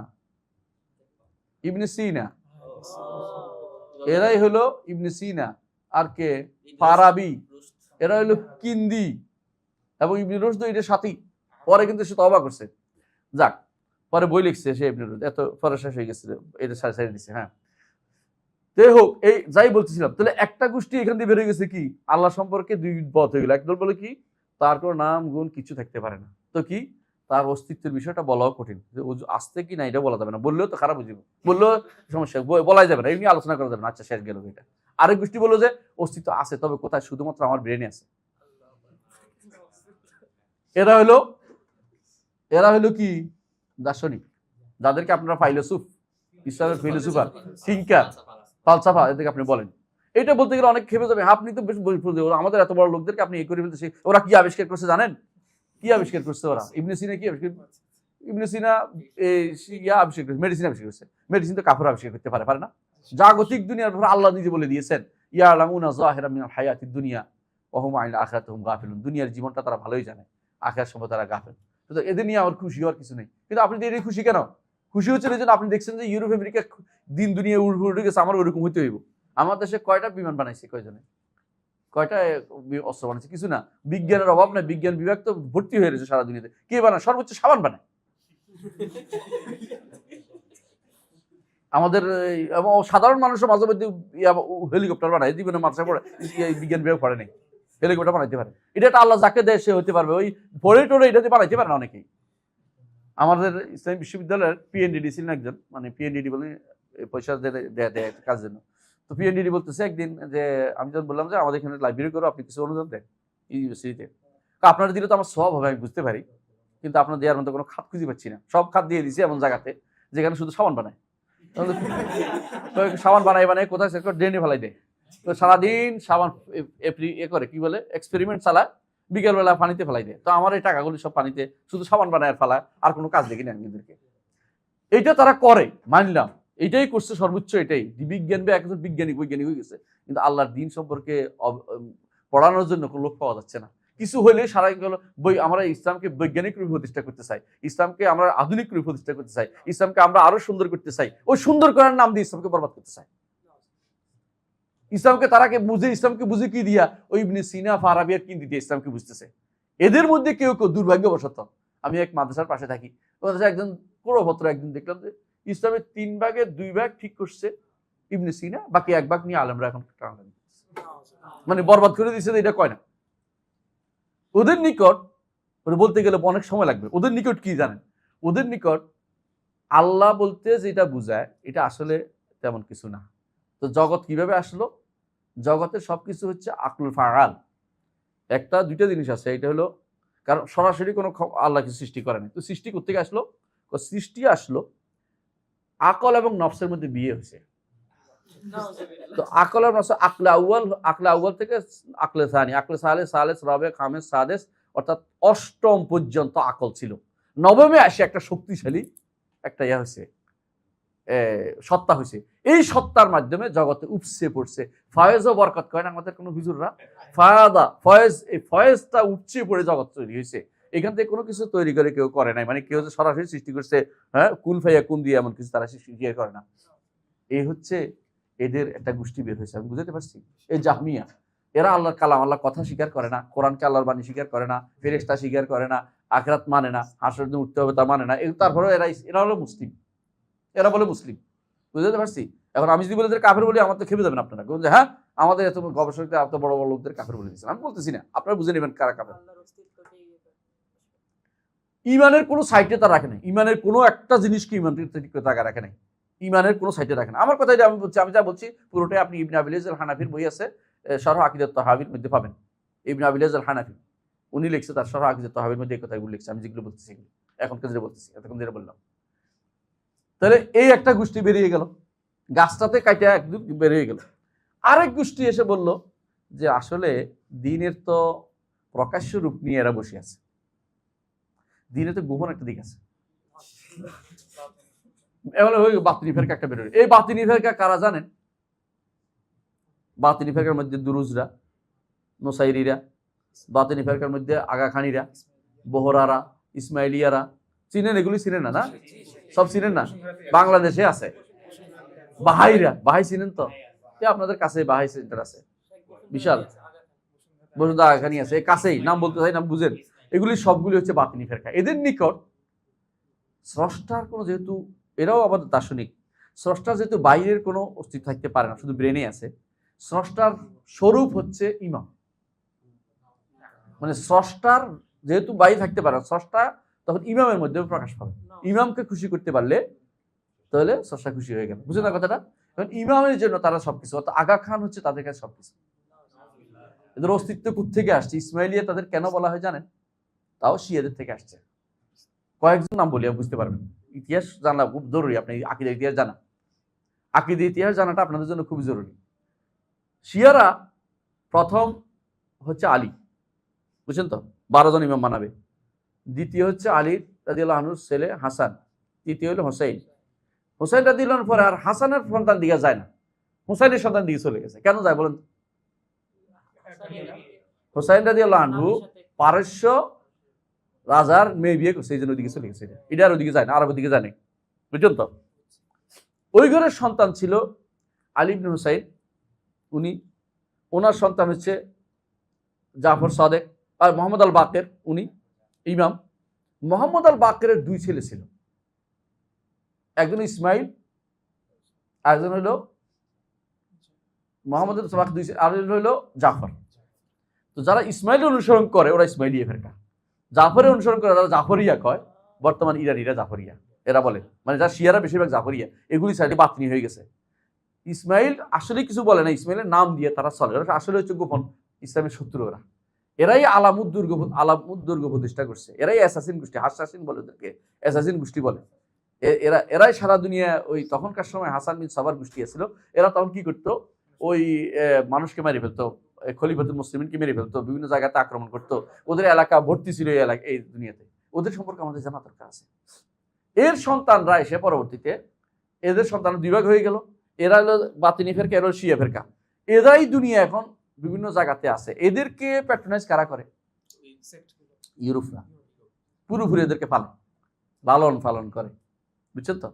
ইবনে সিনা। এরাই হলো ইবনে সিনা। আর কে? ফারাবি। এরা হলো কিন্দি। এবং ইবনে রুশদ এটার সাথী, পরে কিন্তু সে তওবা করছে। যাক, পরে বই লিখছে সে ইবনে রুশদ, এত পরে শেষ হয়ে গেছিল, এটা ছেড়ে দিছে। হ্যাঁ, যাই হোক, এই যাই বলতেছিলাম, তাহলে একটা গোষ্ঠী এখান দিয়ে বেরিয়ে গেছে কি, আল্লাহ সম্পর্কে দুই পথ হয়ে গেল। একদল বলে কি, তার কোনো নাম গুণ কিছু থাকতে পারে না, তো কি তার অস্তিত্বের বিষয়টা বলাও কঠিন, যে আসতে কি না এটা বলা যাবে না, বললেও তো খারাপ বুঝিব, বললেও সমস্যা, বলাই যাবে না, এমনি আলোচনা করা যাবে না, আচ্ছা শেষ গেল এটা। আরেক গোষ্ঠী বললো যে অস্তিত্ব আছে, তবে কোথায়, শুধুমাত্র আমার ব্রেনে আছে। এরা হলো কি দার্শনিক, যাদেরকে আপনারা ফাইলোসুফ, ইসলামের ফিলোসোফার, থিঙ্কার, ফালসাফা এদেরকে আপনি বলেন। এটা বলতে গেলে অনেক খেপে যাবে, আপনি তো বেশ আমাদের এত বড় লোকদেরকে আপনি এই করে ফেলতেছে। ওরা কি আবিষ্কার করছে জানেন? কি আবিষ্কার করছে ওরা? ইবনে সিনা কি আবিষ্কার? ইবনে সিনা আবিষ্কার করছে, মেডিসিন আবিষ্কার করছে। মেডিসিন তো কাফের আবিষ্কার করতে পারে না? জাগতিক দুনিয়ার ব্যাপারে আল্লাহ নিজে বলে দিয়েছেন, ইয়ালামুনা যাহিরাম মিনাল হায়াতিদ দুনিয়া ওয়া হুম আনিল আখিরাতি হুম গাফিলুন। দুনিয়ার জীবনটা তারা ভালোই জানে, আখিরাত সম্পর্কে তারা গাফিল। তো এদের নিয়ে আমার খুশি হওয়ার কিছু নেই। কিন্তু আপনি এর খুশি কেন? খুশি হচ্ছেন এই জন্য আপনি দেখছেন যে ইউরোপ আমেরিকা দিন দুনিয়া উঠে গেছে, আমার ওরকম হইতে হইব। আমার দেশে কয়টা বিমান বানাইছে, কয়জনে কয়টা অস্ত্র বানাইছে? কিছু না। বিজ্ঞানের অভাব নাই, বিজ্ঞান বিভাগ তো ভর্তি হয়ে রয়েছে সারা দুনিয়াতে। কে বানায়? সর্বোচ্চ সাবান বানায় আমাদের। সাধারণ মানুষের মাঝে মধ্যে হেলিকপ্টার বানায়, জীবনে মাথায় পড়ে বিজ্ঞান বিভাগ পড়ে নেই, হেলিকপ্টার বানাইতে পারে। এটা একটা আল্লাহ যাকে দেয় সে হতে পারবে, ওই পড়ে টোড়ে এটাতে বানাইতে পারে না অনেকেই। আমাদের ইসলামী বিশ্ববিদ্যালয়ের পিএনডিডি ছিলেন একজন, মানে পিএনডিডি বলে পয়সা দেয় কাজের জন্য। তো পিএনডিডি বলতেছে একদিন যে, আমি যখন বললাম যে আমাদের এখানে লাইব্রেরি করো, আপনি কিছু অনুদান দেন ইউনিভার্সিটিতে। আপনারা দিলে তো আমার সব হবে, আমি বুঝতে পারি, কিন্তু আপনার দেওয়ার মতো কোনো খাত খুঁজে পাচ্ছি না। সব খাত দিয়ে দিছি এমন জায়গাতে যেখানে শুধু সাবান বানায়। সাবান বানায় কোথায় ড্রেনে ফেলাই দেয়। তো সারাদিন সাবান করে কি বলে এক্সপেরিমেন্ট চালায়, বিকেলবেলা পানিতে ফেলাই দেয়। তো আমার এই টাকাগুলি সব পানিতে, শুধু সাবান বানায় আর ফেলায়, আর কোনো কাজ দেখি না নিজেদেরকে। এইটা তারা করে, মানলাম, এইটাই করছে সর্বোচ্চ, এটাই বিজ্ঞান বা একজন বৈজ্ঞানিক হয়ে গেছে। কিন্তু আল্লাহর দিন সম্পর্কে পড়ানোর জন্য কোনো লোক পাওয়া যাচ্ছে না। কিছু হলে সারা গেল বই, আমরা ইসলামকে বৈজ্ঞানিক রূপে প্রতিষ্ঠা করতে চাই, ইসলামকে আমরা আধুনিক রূপে প্রতিষ্ঠা করতে চাই, ইসলামকে আমরা আরো সুন্দর করতে চাই, ওই সুন্দর করার নাম দিয়ে ইসলামকে বরবাদ করতে চাই। ইসলামকে তারাকে বুঝে, ইসলামকে বুঝে কি দিয়া, ওই ইবনে সিনা ফারাবি আর কিন দিয়ে ইসলামকে বুঝতেছে। এদের মধ্যে কেউ কেউ দুর্ভাগ্যবশত, আমি এক মাদ্রাসার পাশে থাকি, একজন কুড়ভদ্র একদিন দেখলাম যে ইসলামের 3 ভাগের 2 ভাগ ঠিক করছে ইবনে সিনা, বাকি 1 ভাগ নিয়ে আলেমরা এখন টানাটানি করতেছে, মানে বরবাদ করে দিচ্ছে। এটা কয় না ওদের নিকট, বলতে গেলে অনেক সময় লাগবে। ওদের নিকট কি জানেন? ওদের নিকট আল্লাহ বলতে যেটা বুঝায় এটা আসলে তেমন কিছু না। তো জগৎ কিভাবে আসলো? জগতের সবকিছু হচ্ছে আকলুল ফাআল। একটা দুইটা জিনিস আছে, এটা হলো, কারণ সরাসরি কোনো আল্লাহ কিছু সৃষ্টি করেনি। তো সৃষ্টি কোত্থেকে আসলো? সৃষ্টি আসলো আকল এবং নফসের মধ্যে বিয়ে হয়েছে। তো আকল এবং নফস, আকলে আউয়াল থেকে আকলে সানি, আকলে সালেস রাবে খামেস সাদেস, অর্থাৎ অষ্টম পর্যন্ত আকল ছিল। নবমে আসে একটা শক্তিশালী একটা হয়েছে, সত্তা হয়েছে। এই সত্তার মাধ্যমে জগতে উপসে পড়ছে। ফয়েজ ও বরকত কয় না আমাদের কোনো হুজুররা, ফয়েজ, এই ফয়েজটা উপচে পড়ে জগৎ তৈরি হয়েছে। এখান থেকে কোনো কিছু তৈরি করে কেউ করে নাই, মানে কেউ যে সরাসরি সৃষ্টি করছে, হ্যাঁ, কুল ফাইয়া কুন দিয়ে এমন কিছু তারা সৃষ্টি করে না। এই হচ্ছে এদের একটা গোষ্ঠী বের হয়েছে, আমি বুঝতে পারছি। এই জাহমিয়া, এরা আল্লাহর কালাম, আল্লাহর কথা স্বীকার করে না, কোরআনকে আল্লাহর বাণী স্বীকার করে না, ফেরেশতা স্বীকার করে না, আখিরাত মানে না, হাসরের দিন উঠতে হবে তা মানে না। তারপরে এরা হলো মুসলিম, এরা বলে মুসলিম, বুঝতে পারছি। এখন আমি যদি বলি কাফের বলি, আমার তো খেপে যাবেন আপনারা, যে হ্যাঁ আমাদের এত গবেষকদের এত বড় বড় লোকদের কাফের বলে দিচ্ছেন। আমি বলতেছি না, আপনারা বুঝে নেবেন কারা কাফের। ইমানের কোনো সাইটে তা রাখে নাই, ইমানের কোনো একটা জিনিসকে ইমান টাকা রাখে নাই, ইমানের কোনো সাইটে রাখে না। আমার কথা আমি বলছি, আমি যা বলছি পুরোটাই আপনি ইবনে আবিল আল হানাফির বই আছে, শরহ আকিদাত তাহাবির মধ্যে পাবেন। ইবনে আবিল আল হানাফি উনি লিখছে, তার শরহ আকিদাত তাহাবির মধ্যে এই কথাগুলো লিখছে। আমি যেগুলো বলতেছি এখনকার যেটা বলতেছি, এতক্ষণ যেটা বললাম। তাহলে এই একটা গোষ্ঠী বেরিয়ে গেল, গাছটাতে কাটা একদম বেরিয়ে গেল। আরেক গোষ্ঠী এসে বলল যে আসলে দিনের তো প্রকাশ্য রূপ নিয়ে এরা বসে আছে, দিনে তো গোপন একটা দিক আছে। বাতিনি ফেরকা একটা বেরোয়। এই বাতিনি ফেরকা কারা জানেন? বাতিনি ফেরকার মধ্যে দুরুজরা, নোসাইরিরা, বাতিনি ফেরকার মধ্যে আগাখানিরা, বহরারা, ইসমাইলিয়ারা, চিনেন? এগুলি চিনেন না? না, সব চিনেন না? বাংলাদেশে আছে বাহাইরা, বাহাই চিনেন তো? আপনাদের কাছে বাহাই সেন্টার আছে বিশাল, বসুন্ধরা আগাখানি আছে, কাছেই, নাম বলতে চাই, নাম বুঝেন। এগুলি সবগুলি হচ্ছে বাতিনি ফেরকা। এদের নিকট স্রষ্টার কোনো, যেহেতু এরাও আমাদের দার্শনিক, স্রষ্টার যেহেতু বাইরের কোনো অস্তিত্ব থাকতে পারে না, শুধু ব্রেনে আছে, স্রষ্টার স্বরূপ হচ্ছে ইমাম। মানে স্রষ্টার যেহেতু বাইরে থাকতে পারে, স্রষ্টা তখন ইমামের মধ্যে প্রকাশ পাবে। ইমামকে খুশি করতে পারলে তাহলে স্রষ্টা খুশি হয়ে গেল। বুঝলেন না কথাটা? কারণ ইমামের জন্য তারা সবকিছু, অর্থাৎ আগা খান হচ্ছে তাদের কাছে সবকিছু। এদের অস্তিত্ব কোত্থেকে আসছে? ইসমাইলিয়া তাদের কেন বলা হয় জানেন? তাও শিয়াদের থেকে আসছে। কয়েকজন নাম বলি, বুঝতে পারবেন। ইতিহাস জানা খুব জরুরি, আপনি আকীদার ইতিহাস জানা, আকীদার ইতিহাস জানাটা আপনাদের জন্য খুব জরুরি। শিয়ারা প্রথম হচ্ছে আলী, বুঝছেন তো, 12 জন ইমাম মানাবে। দ্বিতীয় হচ্ছে আলী রাদিয়াল্লাহু আনহুর ছেলে হাসান। তৃতীয় হলো হোসেন। হোসেন রাদিয়াল্লাহু আনহু পরে আর হাসানের সন্তান দিকে যায় না, হোসেনের সন্তান দিকে চলে গেছে। কেন যায় বলেন? হোসেন রাদিয়াল্লাহু আনহু পারস্য রাজার মেয়ে বিয়ে করছে, এই জন্য ওইদিকে চলে গেছে। এটার ওইদিকে যায় না, আরবের দিকে যায় না, বুঝছেন তো। ওই ঘরের সন্তান ছিল আলী ইবনে হুসাইন, উনি, ওনার সন্তান হচ্ছে জাফর সাদেক আর মোহাম্মদ আল বাকের, উনি ইমাম। মোহাম্মদ আল বাকেরের 2 ছেলে ছিল, একজন ইসমাইল, একজন হইল মোহাম্মদ আর হইল জাফর। তো যারা ইসমাইলের অনুসরণ করে ওরা ইসমাইলিয়া ফেরকা, জাফরের অনুসরণ করে যারা জাফরিয়া কয়, বর্তমান ইরানিরা জাফরিয়া এরা বলে, মানে যারা শিয়ারা বেশিরভাগ জাফরিয়া, এগুলি সাইডে বাতনি হয়ে গেছে। ইসমাইল আসলে কিছু বলে না, ইসমাইলের নাম দিয়ে তারা চলে, আসলে হচ্ছে গোপন ইসলামের শত্রু ওরা। এরাই আলামুদ দুর্গ প্রতিষ্ঠা করছে, এরাই অ্যাসাসিন গোষ্ঠী, হাসাসিন বলে ওদেরকে, অ্যাসাসিন গোষ্ঠী বলে। এরাই সারা দুনিয়া, ওই তখনকার সময় হাসান বিন সাবার গোষ্ঠী ছিল, এরা তখন কি করতো, ওই মানুষকে মেরে ফেলতো, খলিফাতুল মুসলিমিনকে মেরে ফেলতো, বিভিন্ন জায়গাতে আক্রমণ করতো, ওদের এলাকা ভর্তি ছিল এই এলাকা, এই দুনিয়াতে। ওদের সম্পর্কে আমাদের জানা দরকার আছে। এর সন্তানরা এসে পরবর্তীতে, এদের সন্তান 2 ভাগ হয়ে গেল, এরা হলো বাতিনি ফেরকা, এরা হলো শিয়া ফেরকা। এরাই দুনিয়া এখন বিভিন্ন জায়গাতে আছে। এদেরকে প্যাট্রোনাইজ কারা করে? ইউরোপরা পুরোপুরি এদেরকে লালন পালন করে, বুঝছেন তো।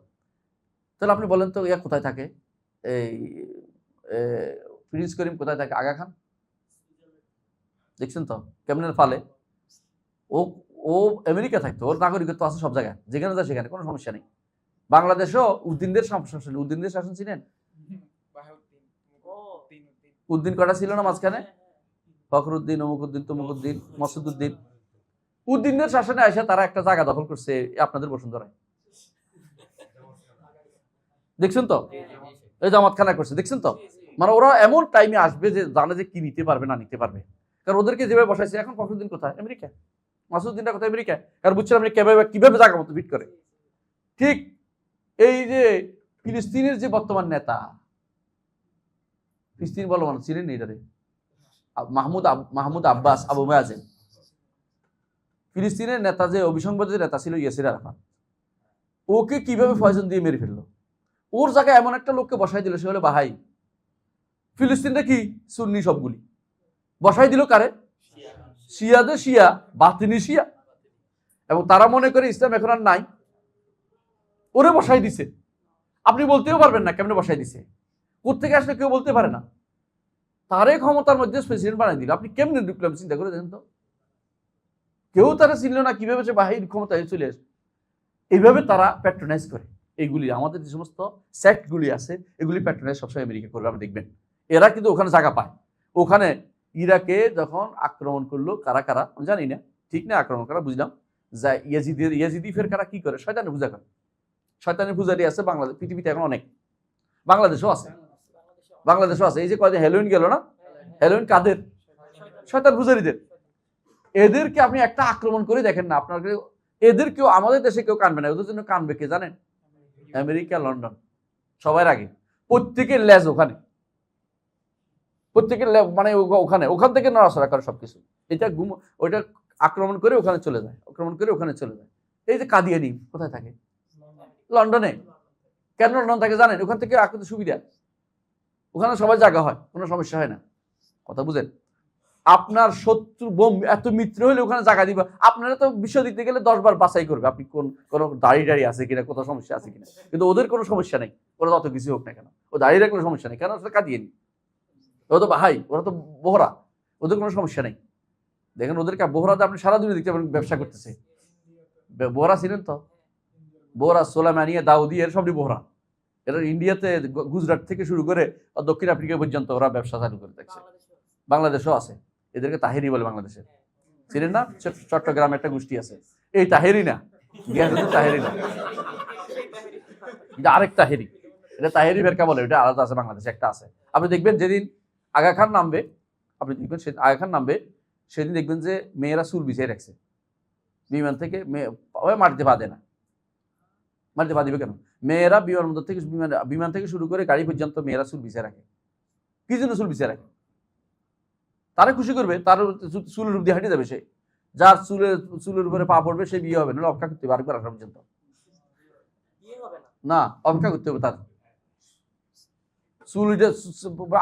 তাহলে আপনি বলেন তো, ইয়া কোথায় থাকে, এই প্রিন্স করিম কোথায় থাকে, আগা খান, দেখছেন তো কেমন ফালে। ও আমেরিকা থাকতো, ওর নাগরিকত্ব আছে সব জায়গায়, যেখানে যায় সেখানে, কোনো সমস্যা নেই। বাংলাদেশও উদ্দিনদের শাসন, উদ্দিনদের শাসন ছিলেন, উদ্দিন কটা ছিল না মাঝখানে, ফখরুদ্দিন, অমুকুদ্দিন, তমুকুদ্দিন, মসুদুদ্দিন। উদ্দিনদের শাসনে এসে তারা একটা জায়গা দখল করছে আপনাদের বসুন্ধরায়, দেখছেন তো, এই জামাতখানা করছে, দেখছেন তো। মানে ওরা এমন টাইমে আসবে যে জানে যে কি নিতে পারবে না নিতে পারবে, কারণ ওদেরকে যেভাবে বসাইছে। এখন ফখরুদ্দিন কোথায়? আমেরিকা। মাসুদ্দিনটা কোথায়? আমেরিকা। কারণ বুঝছেন আপনি কিভাবে জায়গা মতো ফিট করে। ঠিক এই যে ফিলিস্তিনের যে বর্তমান নেতা, ফিলিস্তিন বলো মানুষ চিনেন এটারে, মাহমুদ আব্বাস, আবু মায়াজেন, ফিলিস্তিনের নেতা, যে অভিসংবাদের নেতা ছিল ইয়াসির আরাফাত, ওকে কিভাবে পয়জন দিয়ে মেরে ফেললো। ওর জায়গায় এমন একটা লোককে বসাই দিল, সে হলো বাহাই। ফিলিস্তিনটা কি সুন্নি, সবগুলি বসাই দিল কারে? শিয়াদের শিয়া, বাতিনি শিয়া। এবং তারা মনে করে ইসলাম এখন আর নাই, ওরে বসাই দিছে। আপনি বলতেও পারবেন না কেমনে বসাই দিছে, কোত্থেকে আসলে কেউ বলতে পারে না। তারে ক্ষমতার মধ্যে প্রেসিডেন্ট বানাই দিল, আপনি কেমনে ঢুকলাম চিন্তা করে দেখেন তো। কেউ তারা ছিল না, কিভাবে সে বাহির ক্ষমতায় চলে আসে। এইভাবে তারা প্যাট্রোনাইজ করে। এইগুলি আমাদের যে সমস্ত সেক্টগুলি আছে, এগুলি প্যাট্রোনাইজ সবসময় আমেরিকা করবে, আপনি দেখবেন। এরা কিন্তু ওখানে জায়গা পায়। ওখানে ইরাকে যখন আক্রমণ করলো, কারা কারা আমি জানি না, ঠিক না, আক্রমণ করা বুঝলাম, যা ইয়াজিদি ফেরকারা কি করে, শয়তানের পূজা করে। শয়তানের পূজারি আছে বাংলাদেশ, পৃথিবীতে এখন অনেক, বাংলাদেশও আছে। এই যে কয়েকদিন হ্যালোইন গেল না, হ্যালোইন কাদের? শয়তান পূজারীদের। এদেরকে আপনি একটা আক্রমণ করে দেখেন না, আপনাকে এদের কেউ আমাদের দেশে কেউ কানবে না, ওদের জন্য কানবে কে জানেন? আমেরিকা, লন্ডন, সবার আগে। প্রত্যেকের লেজ ওখানে, প্রত্যেকের মানে ওখান থেকে নড়াচড়া করে সবকিছু। এটা ওইটা আক্রমণ করে ওখানে চলে যায়, এই যে কাদিয়ানি কোথায় থাকে? লন্ডনে। কেন লন্ডন থাকে জানেন? ওখান থেকে আক্রমণ সুবিধা, ওখানে সবাই জায়গা হয়, কোনো সমস্যা হয় না। কথা বুঝেন? আপনার শত্রু বোম এত মিত্র হলে ওখানে জায়গা দিবা, আপনারা তো বিষয় দিতে গেলে 10 বার বাছাই করবে, আপনি কোনো দাড়ি আছে কিনা, কোথাও সমস্যা আছে কিনা। কিন্তু ওদের কোনো সমস্যা নেই, ওরা যত কিছু হোক না কেন, ও দাঁড়িয়ে কোনো সমস্যা নেই। কেন? কাঁদিয়ে নি, ওরা তো ভাই, ওরা তো বোহরা, ওদের কোনো সমস্যা নেই। দেখেন ওদেরকে বোহরাতে আপনি সারা দুনিয়া দেখতে পাবেন ব্যবসা করতেছে। বোহরা ছিলেন তো, বোহরা, সোলাইমানিয়া, দাউদি, এর সবই বোহরা। এরা ইন্ডিয়াতে গুজরাট থেকে শুরু করে দক্ষিণ আফ্রিকা পর্যন্ত ওরা ব্যবসা চালু করে দেখছে। বাংলাদেশও আছে, এদেরকে তাহেরি বলে বাংলাদেশে। ছিলেন না, চট্টগ্রামে একটা গোষ্ঠী আছে, এই তাহেরি না, তাহেরি না, এটা আরেক তাহেরি, এটা তাহেরি ফেরকা বলে, এটা আলাদা আছে, বাংলাদেশে একটা আছে। আপনি দেখবেন যেদিন আগা খান নামবে, আপনি দেখবেন আগা খান নামবে সেদিন দেখবেন যে মেয়েরা চুল বিছিয়ে রাখছে বিমান থেকে, মাটিতে বাঁধে না। মাটিতে বাঁধিবে কেন? মেয়েরা বিমানবন্দর থেকে বিমান থেকে শুরু করে গাড়ি পর্যন্ত মেয়েরা চুল বিছিয়ে রাখে। কি জন্য চুল বিছিয়ে রাখে? তারা খুশি করবে, তার চুলের উপর দিয়ে হাঁটে যাবে, সে যার চুলের উপরে পা পড়বে সে বিয়ে হবে না, অপেক্ষা করতে হবে আরেকবার আসা পর্যন্ত। না, অপেক্ষা করতে হবে তার চুল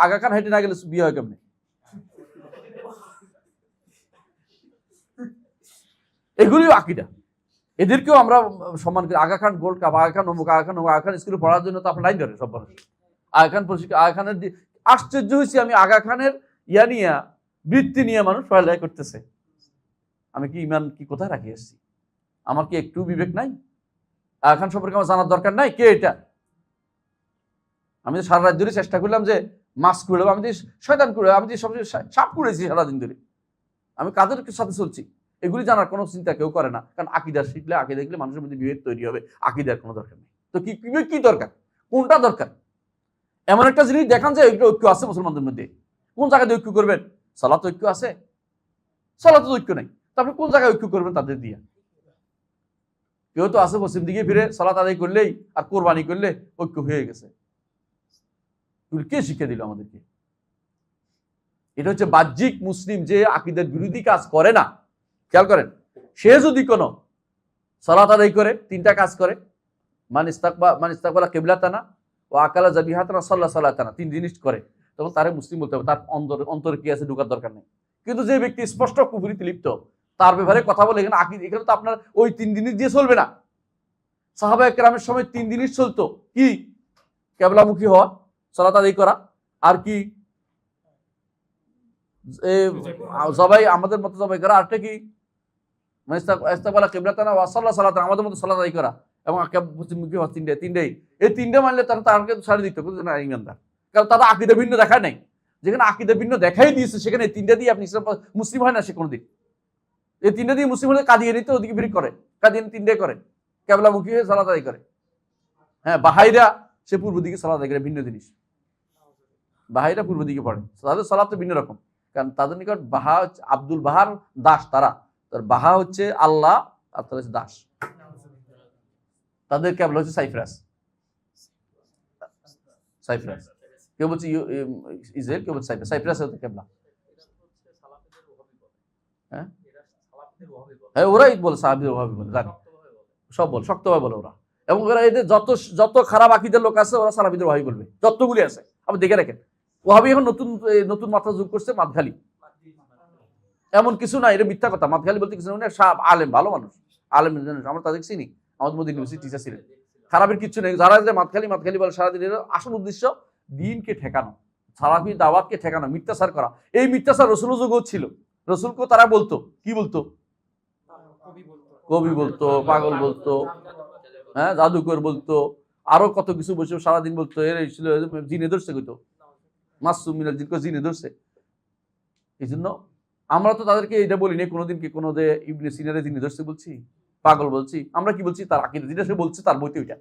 আগা খান হেঁটে না গেলে বিয়ে হয় কেমনে? এগুলিও আকিদা, এদেরকেও আমরা সম্মান করি। আগা খান গোল্ড কাপ, আগা খান অমুক, আগা খান অমুক, আগা খান স্কুলে পড়ার জন্য তো আপনার লাইন ধরে সব মানুষ। আগা খান আগা খানের আশ্চর্য হয়েছি আমি, আগা খানের ইয়া নিয়ে বৃত্তি নিয়ে মানুষ পড়ালেখা করতেছে। আমি কি ইমান কি কোথায় রাখি এসেছি? আমার কি একটু বিবেক নাই? আগা খান সম্পর্কে আমার জানার দরকার নাই কে এটা? আমি তো সারা রাত ধরে চেষ্টা করলাম যে মাছ কুড়ে, আমি যে শয়তান কুড়ে, আমি যে সবচেয়ে সাপ কুড়েছি সারাদিন ধরে। আমি কাদের সাথে চলছি এগুলি জানার কোনো চিন্তা কেউ করে না, কারণ আকিদার শিখলে, আকিদা দেখলে মানুষের মধ্যে বিবেক তৈরি হবে। আকিদার কোনো দরকার নেই। তো কি বিবেক কি দরকার? কোনটা দরকার? এমন একটা জিনিস দেখান যে ঐক্য আছে মুসলমানদের মধ্যে। কোন জায়গায় ঐক্য করবেন? সালাত ঐক্য আছে, সালাত ঐক্য নাই, তারপরে কোন জায়গায় ঐক্য করবেন তাদের দিয়ে? কেউ তো আছে পশ্চিম দিকে ফিরে সালাত আদায় করলেই আর কোরবানি করলে ঐক্য হয়ে গেছে। কে শিখে দিল আমাদেরকে? এটা হচ্ছে বাহ্যিক মুসলিম যে আকিদার বিরোধী কাজ করে না। খেয়াল করেন, সে যদি কোনো সালাত আদায় করে, তিনটা কাজ করে, মান ইস্তাকবালা কিবলাতানা ও আকালা যাবিহাতানা সাল্লা সালাতানা, তিন জিনিস করে, তখন তারে মুসলিম বলতে হবে। তার অন্তরে কি আছে ঢোকার দরকার নেই। কিন্তু যে ব্যক্তি স্পষ্ট কুফরিতে লিপ্ত, তার ব্যাপারে কথা বলে এখানে আকিদা, এখানে তো আপনার ওই তিন জিনিস দিয়ে চলবে না। সাহাবায়ে কেরামের সময় তিন জিনিস চলতো, কি? কিবলামুখী হওয়া, সালাত আদায় করা, আর কি সবাই আমাদের মতো সবাই করা, আরটা কি ইস্তাকবালা কিবলাতানা ওয়া সাল্লা সালাতানা, আমাদের মতো সালাত আদায় করা, এবং মুসলিমুখী হওয়া। তিনটেই এই তিনটে মানলে তারকে ছাড়ে দিত না ইমানদার, কারণ তারা আকিদা ভিন্ন দেখায় নাই। যেখানে আকিদা ভিন্ন দেখাই দিয়েছে সেখানে তিনটা দিয়ে আপনি মুসলিম হয় না সে কোনোদিন। এই তিনটা দিয়ে মুসলিম হলে কাঁদিয়ে নিতে ওদিকে ফিরে করে, কাঁদিয়ে তিনটে করে, কিবলামুখী হয়ে সালাত আদায় করে। হ্যাঁ, বাহাইরা সে পূর্ব দিকে সালাত আদায় করে, ভিন্ন জিনিস। বাহাইরা পূর্ব দিকে পড়ে, তাদের সালাত তো ভিন্ন রকম, কারণ তাদের নিকট বাহা হচ্ছে আব্দুল বাহার দাস, তার বাহা হচ্ছে আল্লাহ আর তাদের হচ্ছে দাস। তাদের কেবল হচ্ছে সাইপ্রাস। কেউ বলছে ইসরায়েল, কেউ বলছে সাইপ্রাস। সাইপ্রাস হচ্ছে কেবলা। হ্যাঁ, ওরাই বলে সাহাবীদের ওয়াহাবি বলে, জানি সব বলে, শক্তভাবে বলে ওরা। এবং ওরা এদের যত খারাপ আকিদের লোক আছে ওরা সালাফিদের ওয়াহাবি বলবে, যতগুলি আছে আপনি দেখে রাখেন। ওয়াহাবি এখন নতুন মাত্রা যোগ করছে, মাদখালি। এমন কিছু না, এটা মিথ্যা কথা। মাদখালি বলতে কিছু না, আলেম, ভালো মানুষ, আলেম, আমরা তাদের চিনি, আমাদের মধ্যে ইউনিভার্সিটি টিচার ছিলেন। খারাপের কিছু নেই। যারা যে মাদখালি বলে সারাদিন, আসল উদ্দেশ্য দিনকে ঠেকানো, সালাফি দাওয়াতকে ঠেকানো, মিথ্যাচার করা। এই মিথ্যাচার রসুল যুগও ছিল। রসুলকে তারা বলতো, কি বলতো? কবি বলতো, পাগল বলতো, হ্যাঁ, জাদুকর বলতো, আরো কত কিছু বসে সারাদিন বলতো। এর ছিল জিনে ধরছে, কইতো মাসুম মিনাল জিনে ধরছে। এই জন্য আমরা তো তাদেরকে এটা বলি না কোনোদিন, কি কোনো যে ইবনে সিনারে জিনে ধরছে বলছি, পাগল বলছি? আমরা কি বলছি? তার আকিদা যেটা সে বলছে তার বইতে ওইটা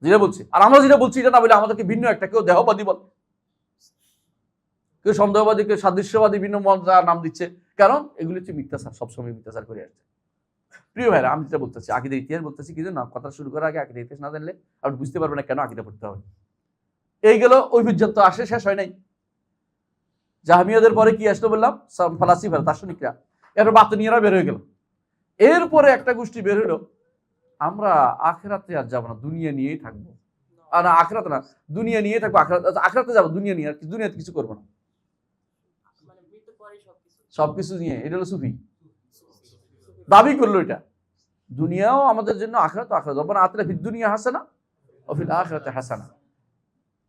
যেটা বলছি, আর আমরা যেটা বলছি এটা না বলে আমাদেরকে ভিন্ন একটা, কেউ দেহবাদী বল, কেউ সন্দেহবাদী, কেউ সাদৃশ্যবাদী, ভিন্ন নাম দিচ্ছে। কারণ এগুলি হচ্ছে মিথ্যাচার, সবসময় মিথ্যাচার করে আসছে। প্রিয় ভাইরা, আমি যেটা বলতেছি, আকিদার ইতিহাস বলতেছি, কি জন্য? কথা শুরু করার আগে আকিদার ইতিহাস না জানলে আপনি বুঝতে পারবেন না কেন আকিদা পড়তে হবে। এই গেল, ওই পর্যন্ত আসে, শেষ হয় নাই। জাহমিয়াদের পরে কি আসলো বললাম? ফালাসিফা, দার্শনিকরা। এরপর বাতুনিয়ারা বের হয়ে গেল। এরপরে একটা গোষ্ঠী বের হলো, আমরা আখিরাতে আর যাবো না, দুনিয়া নিয়েই থাকবো। না, আখিরাতে না, দুনিয়া নিয়ে থাকবো। আখিরাতে যাবো, দুনিয়া নিয়ে, আর দুনিয়াতে কিছু করবো না, সবকিছু নিয়ে। এটা হলো সুফি দাবি করলো। এটা দুনিয়াও আমাদের জন্য, আখিরাত আখিরাত। রব্বানা আতিনা ফিদ দুনিয়া হাসানা ওয়া ফিল আখিরাতি হাসানা।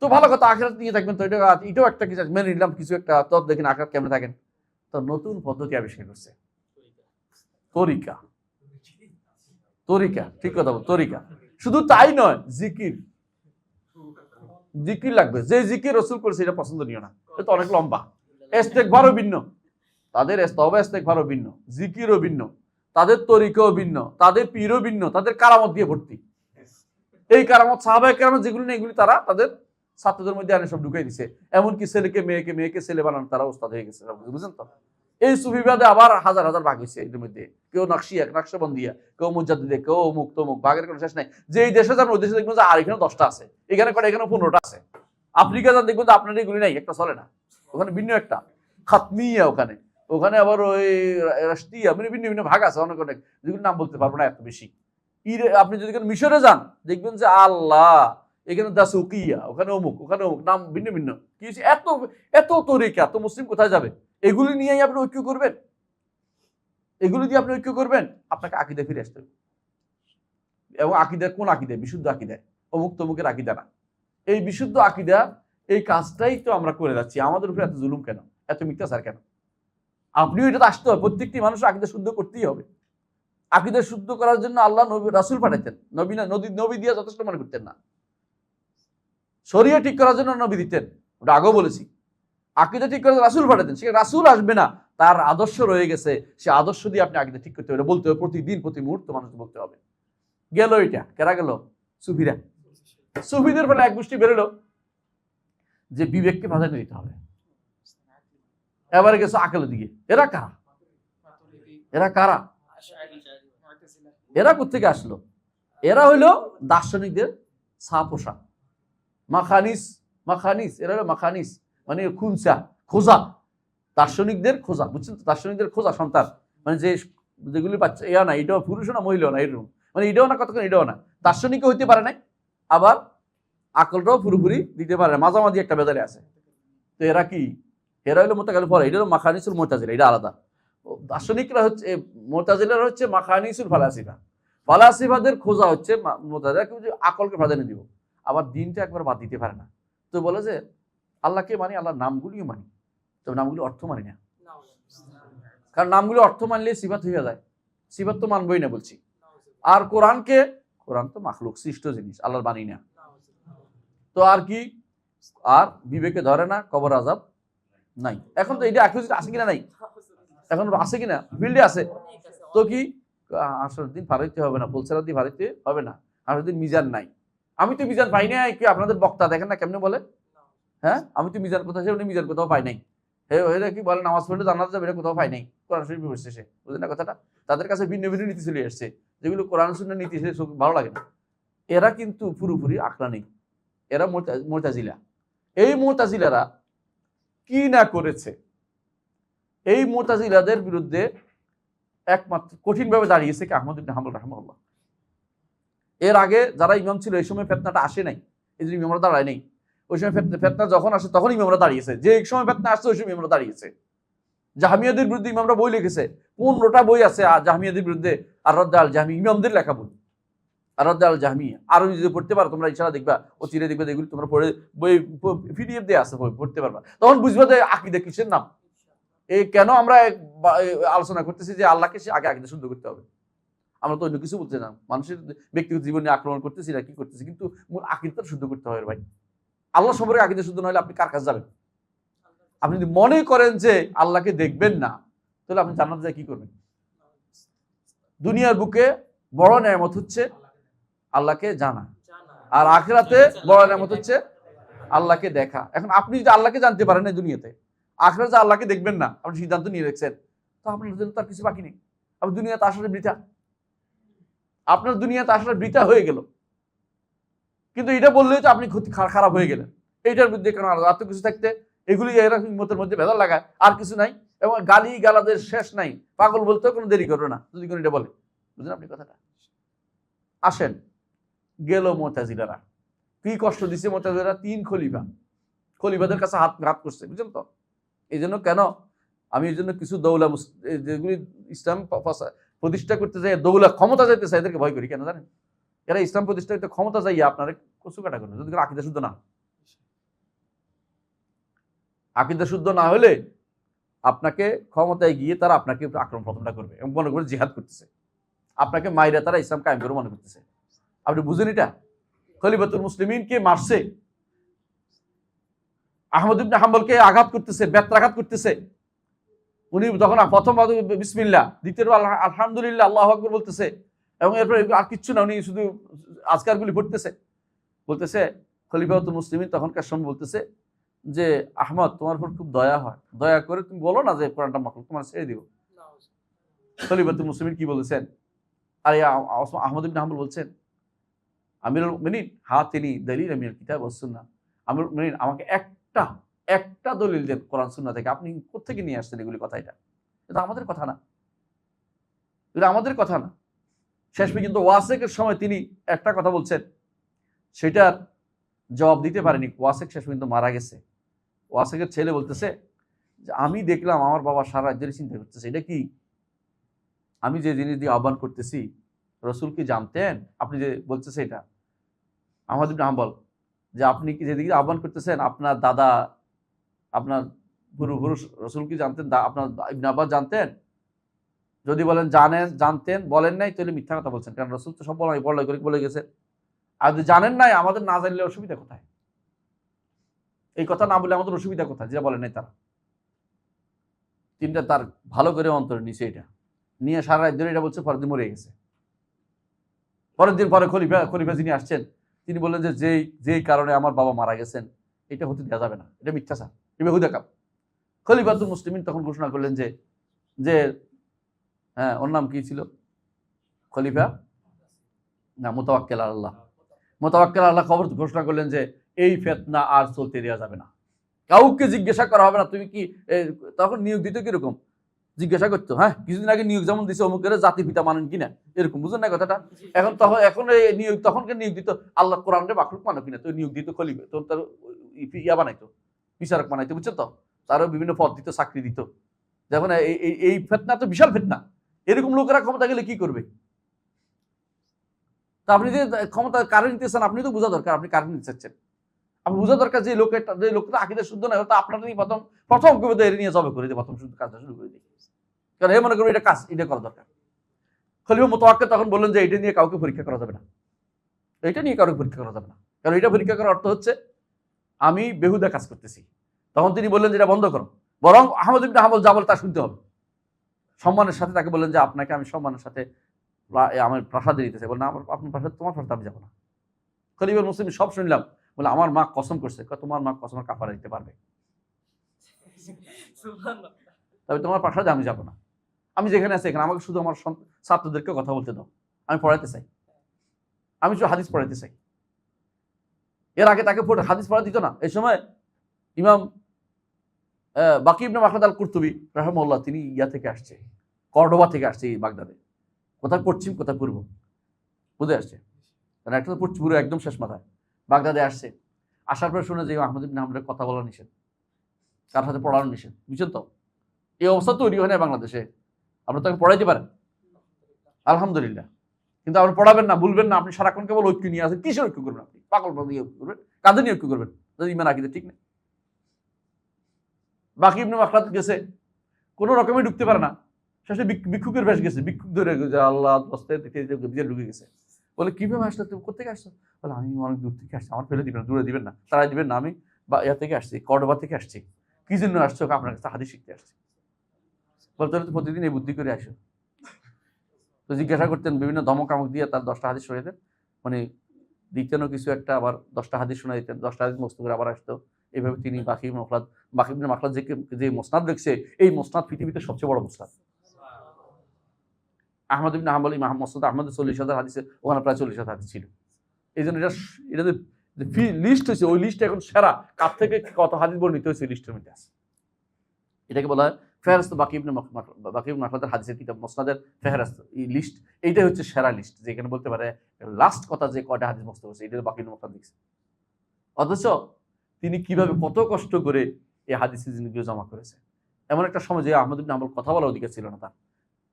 তো ভালো কথা, আখিরাত নিয়ে থাকবেন, তো এটাও একটা কিছু মেনে নিলাম, কিছু একটা তো দেখেন আখিরাত কেমন থাকেন। তো নতুন পদ্ধতি আবিষ্কার করছে, তরিকা। তরিকা, ঠিক কথা বল, তরিকা। শুধু তাই নয়, জিকির। জিকির লাগবে, যে জিকির রাসূল করেছে এটা পছন্দনীয় না, এটা অনেক লম্বা। ইস্তেগফারও ভিন্ন, তাদের তওবা ইস্তেগফারও ভিন্ন, জিকিরও ভিন্ন, তাদের তরিকাও ভিন্ন, তাদের পীরও ভিন্ন, তাদের কারামত দিয়ে ভর্তি। এই কারামত সাহাবায়ে কেরাম যেগুলো নেই, এগুলি তারা তাদের ছাত্রদের মধ্যে আনে সব ঢুকিয়ে দিছে। এমনকি ছেলেকে মেয়েকে, মেয়েকে ছেলে বানানো তারা ওস্তাদ হয়ে গেছে, বুঝছেন তো। এই সুফিবাদে আবার হাজার হাজার ভাগ হয়েছে এর মধ্যে, কেউ নকশিয়া, নকশবন্দিয়া, কেউ মুজাদ্দিদে, কেউ অমুক তমুক, ভাগের কোনো শেষ নাই। যে এই দেশে যান ওই দেশে দেখবেন যে আর এখানে 10টা আছে, এখানে কটা, এখানে 15টা আছে। আফ্রিকা যান দেখবেন যে আপনার এগুলি নাই, একটা চলে না, ওখানে ভিন্ন একটা খাতমিয়া, ওখানে ওখানে আবার ওই রাষ্ট্রিয়া, মানে ভিন্ন ভিন্ন ভাগ আছে অনেক অনেক, যেগুলো নাম বলতে পারবো না এত বেশি। আপনি যদি মিশরে যান দেখবেন যে আল্লাহ, এখানে দাসুকিয়া, ওখানে অমুক, ওখানে অমুক, নাম ভিন্ন ভিন্ন। কি এত এত তরিকা, তো মুসলিম কোথায় যাবে? এগুলি নিয়েই আপনি ঐক্য করবেন, এগুলি দিয়ে আপনি ঐক্য করবেন, আপনাকে আকীদা ফিরে আসতে হবে। এবং আকীদা কোন আকীদা? বিশুদ্ধ আকীদা, অমুক তমুকের আকীদা না। এই বিশুদ্ধ আকীদা, এই কাজটাই তো আমরা করে যাচ্ছি। আমাদের উপরে এত জুলুম কেন, এত মিথ্যাচার কেন? আপনিও এটা আসতে হবে, প্রত্যেকটি মানুষ আকীদা শুদ্ধ করতেই হবে। আকীদা শুদ্ধ করার জন্য আল্লাহ নবী রাসূল পাঠাতেন, নবী না, নবী দিয়ে যথেষ্ট মনে করতেন না। শরীয়ত ঠিক করার জন্য নবী দিতেন, ওটা আগেও বলেছি। আকীদা ঠিক করে রাসূল পাঠাতেন, সে রাসূল আসবে না, তার আদর্শ রয়ে গেছে, সে আদর্শ দিয়ে আপনি আকীদা ঠিক করতে হবে, বলতে হবে প্রতিদিন, প্রতি মুহূর্ত মানুষ বলতে হবে। গেল এটা, কেরা গেল? সুফিরা। সুফিদের ফলে এক গোষ্ঠী বেরোলো যে বিবেককে প্রাধান্য দিতে হবে, এবারে গেছে আকলের দিকে। এরা কারা? এরা কারা? এরা কোত্থেকে আসলো? এরা হইলো দার্শনিকদের ছাপোষা, মাখানিস। মাখানিস, এরা হলো মাখানিস, মানে খুনসা, খোঁজা, দার্শনিকদের খোঁজা, বুঝছেন তো? দার্শনিকদের খোঁজা সন্তান, মানে যে যেগুলি বাচ্চা, এয়া না, এটাও পুরুষও না, মহিলাও না, এরকম, মানে এটাও না, কতক্ষণ এটাও না, দার্শনিকও হইতে পারে নাই, আবার আকলটাও পুরোপুরি দিতে পারে না, মাঝামাঝি একটা বেদালে আছে। তো এরা কি? এরা হলো মোতাকালিফ পরে, এটা হলো মাখানিসুল মুতাজিলা, এটা আলাদা। দার্শনিকরা হচ্ছে, মুতাজিলারা হচ্ছে মাখানিসুল ফালাসিফা। ফালাসিফাদের খোঁজা হচ্ছে মুতাজিলা, কিন্তু আকলকে প্রাধান্য দিব, আবার দিনটা একবার বাদ দিতে পারে না। তো বলে যে আল্লাহকে মানি, আল্লাহর নামগুলিও মানি, তবে নামগুলি অর্থ মানি না। কারণ নামগুলি অর্থ মানলে সিফাত হয়ে যায়, সিফাত তো মানবই না বলছি। আর কোরআনকে, কোরআন তো মাখলুক, সৃষ্ট জিনিস, আল্লাহর বাণী না। তো আর কি? আর বিবেকে ধরে না, কবর আযাব নাই। এখন তো এটা আখিরাতে আছে কিনা? নাই। এখন আছে কিনা? ফিল্ডে আছে। তো কি আসর দিন ফারাইতে হবে না, ফুলসারাত দিয়ে ফারাইতে হবে না, আসর দিন মিজান নাই। আমি তো মিজান পাই নাই, কি আপনাদের বক্তা দেখেন না কেমনে বলে? হ্যাঁ, আমি তো মিজান কোথাও, উনি মিজান কোথাও পাই নাই। এরা কি বলে নামাজ পড়লে জান্নাতে যাবে, এটা কোথাও পাই নাই, কোরআন শরীফ বসছে সে, বুঝলেন না কথাটা? তাদের কাছে ভিন্ন ভিন্ন নীতি চলে আসছে, যেগুলো কোরআন সুন্নাহর নীতি, সে ভালো লাগে না। এরা কিন্তু পুরোপুরি আকড়া নেই, এরা মুতাজিলা। এই মুতাজিলারা কি না করেছে? এই মুতাজিলাদের বিরুদ্ধে একমাত্র কঠিনভাবে দাঁড়িয়েছে কি আহমদ ইবনে হাম্বল রাহিমাহুল্লাহ। এর আগে যারা ইমাম ছিল, এই সময় ফেতনাটা আসে নাই, এই জন্য ইমামরা দাঁড়ায় নাই। ওই সময় ফেতনা যখন আসে তখন ইমামরা দাঁড়িয়েছে, যে এক সময় ফেতনা আসছে ওই সময় ইমামরা দাঁড়িয়েছে। জাহমিয়াদের বিরুদ্ধে ইমামরা বই লিখেছে, 15টা বই আছে জাহমিয়াদের বিরুদ্ধে, আর রদ্দ আল জাহমি, ইমামদের লেখা বই, আর রদ্দ আল জাহমি। আরো যদি পড়তে পারো তোমরা, ইনশাআল্লাহ দেখবা, ও চিরে দেখবে, এগুলো তোমরা পড়ে, বই পিডিএফ দিয়ে আছে, বই পড়তে পারবা, তখন বুঝবে যে আকীদা কিসের নাম। এই কেন আমরা আলোচনা করতেছি যে আল্লাহকে সে আগে আকীদা শুদ্ধ করতে হবে। আমরা তো অন্য কিছু বলতে না, মানুষের ব্যক্তিগত জীবনে আক্রমণ করতেছি না, কি করতেছি, কিন্তু মূল আকীদা শুদ্ধ করতে হবে ভাই। আল্লাহ সম্পর্কে আকীদা শুদ্ধ না হলে আপনি কার কাছে যাবেন? আপনি যদি মনে করেন যে আল্লাহকে দেখবেন না, তাহলে আপনি জান্নাতে যায় কি করবেন? দুনিয়ার বুকে বড় নেয়ামত হচ্ছে আল্লাহকে জানা, আর আখিরাতে বড় নেয়ামত হচ্ছে আল্লাহকে দেখা। এখন আপনি যদি আল্লাহকে জানতে পারেন না দুনিয়াতে, আখিরাতে যে আল্লাহকে দেখবেন না, আপনি সিদ্ধান্ত নিয়ে রেখেছেন, তো আপনার জন্য তার কিছু বাকি নেই। আপনি দুনিয়াতে আসলে বৃথা, আপনার দুনিয়াতে আসলে বৃথা হয়ে গেল। কিন্তু এটা বললেই তো আপনি ক্ষতি, খারাপ হয়ে গেলেন। এইটার বিরুদ্ধে কেন আর কিছু থাকতে, এগুলি এরা হিম্মতের মধ্যে ভেজাল লাগায়, আর কিছু নাই। এবং গালি গালাদের শেষ নাই, পাগল বলতেও কোনো দেরি করবে না যদি কোনো এটা বলে, বুঝলেন আপনি কথাটা? আসেন, গেল মুতাজিলারা, কি কষ্ট দিচ্ছে মুতাজিলারা। 3 খলিফা, খলিফাদের কাছে হাত করছে, বুঝলেন তো? এই জন্য কেন আমি এই জন্য কিছু দৌলা, যেগুলি ইসলাম প্রতিষ্ঠা করতে চাই, দৌলা ক্ষমতা যাইতে চাই, এদেরকে ভয় করি। কেন জানেন? এরা ইসলাম প্রতিষ্ঠা করতে ক্ষমতা যাইয়া আপনারা কচু কাটা করবে, যদি আকীদা শুদ্ধ না। আকীদা শুদ্ধ না হলে আপনাকে ক্ষমতায় গিয়ে তারা আপনাকে আক্রমণ প্রথমটা করবে এবং মনে করে জিহাদ করতেছে, আপনাকে মাইরা তারা ইসলাম কায়েম করে মনে করতেছে। আপনি বুঝেন এটা? খলিফাতুল মুসলিমিনকে মারছে, আহমদ ইবনে হাম্বলকে আঘাত করতেছে, বেত্রাঘাত করতেছে। উনি তখন প্রথম বিসমিল্লাহ, দ্বিতীয় আলহামদুলিল্লাহ, আল্লাহু আকবার বলতেছে, এবং এরপরে আর কিচ্ছু না, উনি শুধু আজকারগুলি পড়তেছে। বলতেছে খলিফাতুল মুসলিমিন তখনকার সময় বলতেছে যে আহমদ, তোমার উপর খুব দয়া হয়, দয়া করে তুমি বলো না যে কোরআনটা মাখলুক, তোমার ছেড়ে দিব। খলিফাতুল মুসলিমিন কি বলেছেন? আর আহমদ ইবনে হাম্বল বলছেন, আমিরুল মুমিনিন হাতিনি দলিল মিনাল কিতাব ওয়াস সুন্নাহ, আমিরুল মুমিনিন আমাকে একটা দলিল দেন কোরআন সুন্নাহ থেকে। আপনি কোত্থেকে নিয়ে আসছেন এগুলি কথা? এটা আমাদের কথা না, এটা আমাদের কথা না। শেষ পর্যন্ত ওয়াসেকের সময় তিনি একটা কথা বলছেন, সেটার জবাব দিতে পারেনি। ওয়াসেক শেষ পর্যন্ত মারা গেছে। ওয়াসেকের ছেলে বলতেছে যে আমি দেখলাম আমার বাবা সারা রাজ্যের চিন্তা করতেছে, এটা কি? আমি যে জিনিস দিয়ে আহ্বান করতেছি রসুল কি জানতেন? আপনি যে বলতেছে এটা আহমদ ইবনে হাম্বল, যে আপনি কি যেদিকে আহ্বান করতেছেন আপনার দাদা, আপনার পূর্বপুরুষ রসুল কি জানতেন? আপনার ইবনে আব্বাস জানতেন? যদি বলেন জানতেন, বলেন নাই, তাহলে মিথ্যা কথা বলছেন, কারণ রসুল তো সব বলা করে বলে গেছে। আর যদি জানেন নাই, আমাদের না জানলে অসুবিধা কোথায়? এই কথা না বলে আমাদের অসুবিধা কোথায়? যেটা বলেন নাই তারা। তিনটা তার ভালো করে অন্তরে নিচে, এটা নিয়ে সারা রাত ধরে এটা বলছে, পরের দিন মরে গেছে। পরের দিন পরে খলিফা যিনি আসছেন তিনি বললেন যে যেই কারণে আমার বাবা মারা গেছেন এটা হতে দেওয়া যাবে না, এটা মিথ্যাচার, এটা বেহুদা কাম। খলিফাতুল মুসলিমিন তখন ঘোষণা করলেন যে হ্যাঁ, ওর নাম কি ছিল? খলিফা না, মুতাওয়াক্কিল আল্লাহ। মুতাওয়াক্কিল আল্লাহ খবর ঘোষণা করলেন যে এই ফিতনা আর চলতে দেওয়া যাবে না, কাউকে জিজ্ঞাসা করা হবে না তুমি কি। তখন নিয়োগ দিত কিরকম? জিজ্ঞাসা করতো, হ্যাঁ কিছুদিন আগে নিয়োগ যেমন দিছে অমুকের জাতি পিতা মানেন কিনা, এরকম, বুঝলেন না কথাটা? এখন এই নিয়োগ, তখনকার নিয়োগ দিত আল্লাহ কোরআনরে মাখলুক মানো কিনা, তো নিয়োগ দিত খলিফা, তো তার ইয়া বানাইতো, বিচারক বানাইতো, বুঝছেন তো? তারও বিভিন্ন পদ দিত, চাকরি দিত। যখন এই ফিতনা তো বিশাল ফিতনা, এরকম লোকেরা ক্ষমতা গেলে কি করবে? তা আপনি যে ক্ষমতা কারে নিতেছেন, আপনি তো বোঝা দরকার আপনি কারে নিতে চাচ্ছেন। আপনি বোঝা দরকার যে লোকটা আকীদা শুদ্ধ না, হয়তো আপনারই প্রথম কবিতা এর নিয়ে জবে করে দিয়ে প্রথম শুদ্ধ কাজটা শুরু করে দিই, কারণ মনে করবো এটা কাজ, এটা করা দরকার। খলিফা মুতাওয়াক্কিল তখন বললেন যে এটা নিয়ে কাউকে পরীক্ষা করা যাবে না, এটা নিয়ে কাউকে পরীক্ষা করা যাবে না, কারণ এটা পরীক্ষা করার অর্থ হচ্ছে আমি বেহুদা কাজ করতেছি। তখন তিনি বললেন যে এটা বন্ধ করো, বরং আহমদ ইবনে হাম্বল যা বলে তা শুনতে হবে। সম্মানের সাথে তাকে বললেন যে আপনাকে আমি সম্মানের সাথে আমার প্রাসাদে দিতে চাই। বললেন আপনার প্রাসাদ, তোমার প্রাসাদ আমি যাবো না। খলিফা মুসলিম সব শুনলাম, বলে আমার মা কসম করছে, তোমার মা কসমের কাফারা দিতে পারবে, তবে তোমার প্রাসাদে আমি যাবো না। আমি যেখানে আছি এখানে আমাকে শুধু আমার ছাত্রদেরকে কথা বলতে দাও, আমি পড়াইতে চাই, আমি শুধু হাদিস পড়াইতে চাই। এর আগে তাকে হাদিস পড়া দিত না। এই সময় ইমাম বাকি ইবনে মাখলাদ আল কুরতুবী রাহিমাহুল্লাহ, তিনি ইয়া থেকে আসছে, কর্ডোবা থেকে আসছে, এই বাগদাদে। কোথায় পশ্চিম কোথায় পূর্ব বুঝে আসছে, কারণ একটা তো পুরো একদম শেষ মাথায় বাগদাদে আসছে। আসার পরে শুনে যে আহমদ ইবনে হাম্বলের কথা বলা নিষেধ, কার সাথে পড়ানো নিষেধ, বুঝছেন তো? এই অবস্থা তৈরি হয় না বাংলাদেশে। আপনি তাকে পড়াইতে পারেন আলহামদুলিল্লাহ, কিন্তু আপনি পড়াবেন না, বলবেন না, আপনি সারাক্ষণ কেবল ঐক্য নিয়ে আসেন। কিসের ঐক্য করবেন? আপনি পাগল নিয়ে ঐক্য করবেন, কাদের নিয়ে ঐক্য করবেন? যদি ইমান আকীদা ঠিক নেই। বাকি ইবনে মাখলাদ গেছে, কোনো রকমে ঢুকতে পারে না, শেষে ভিক্ষুকের বেশ গেছে, ভিক্ষুক ধরে আল্লাহ ঢুকে গেছে। বলে কিভাবে আসলে, তুমি কোথেকে আসছো? বলে আমি অনেক দূর থেকে আসছি, আমার ফেলে দিবেন, দূরে দিবেন না, তারাই দিবেন না, আমি ইয়া থেকে আসছি, কর্ডোবা থেকে আসছি। কি জন্য আসছো? আপনার কাছে হাদিস শিখতে আসছি। বলতে হলে তো প্রতিদিন এই বুদ্ধি করে আসো। তো জিজ্ঞাসা করতেন, বিভিন্ন ধমক আমক দিয়ে তার 10টা হাদিস শোনাইতেন, মানে দিতেন কিছু একটা, আবার 10টা হাদিস শোনা দিতেন, 10টা হাদিস মুখস্থ করে আবার আসতো। এইভাবে তিনি বাকি ইবনে মাখলাদ যে মুসনাদ দেখছে, এই মুসনাদ পৃথিবীতে সবচেয়ে বড় মুসনাদ। আহমদ ইবনে হাম্বল মুসনাদ আহমদের 40,000 হাদিসে, ওখানে প্রায় 40,000 হাদিস ছিল। এই জন্য এটা যে লিস্ট হয়েছে, ওই লিস্ট এখন সেরা, কার থেকে কত হাদিস বর্ণিত হয়েছে লিস্টের মধ্যে আছে। এটাকে বলা হয় ফেহরিস্ত বাকি ইবনে মাখলাদের হাদিসের কিতাব মুসনাদের ফেহরিস্ত। এই লিস্ট এইটাই হচ্ছে সেরা লিস্ট, যেখানে বলতে পারে লাস্ট কথা যে কয়টা হাদিস মুখস্থ করছে, এটা বাকি ইবনে মাখলাদ লিখছে। অথচ তিনি কিভাবে কত কষ্ট করে এই হাদিসের জিনিসগুলো জমা করেছে। এমন একটা সময় যে আহমদ ইবনে হাম্বল কথা বলার অধিকার ছিল না তার,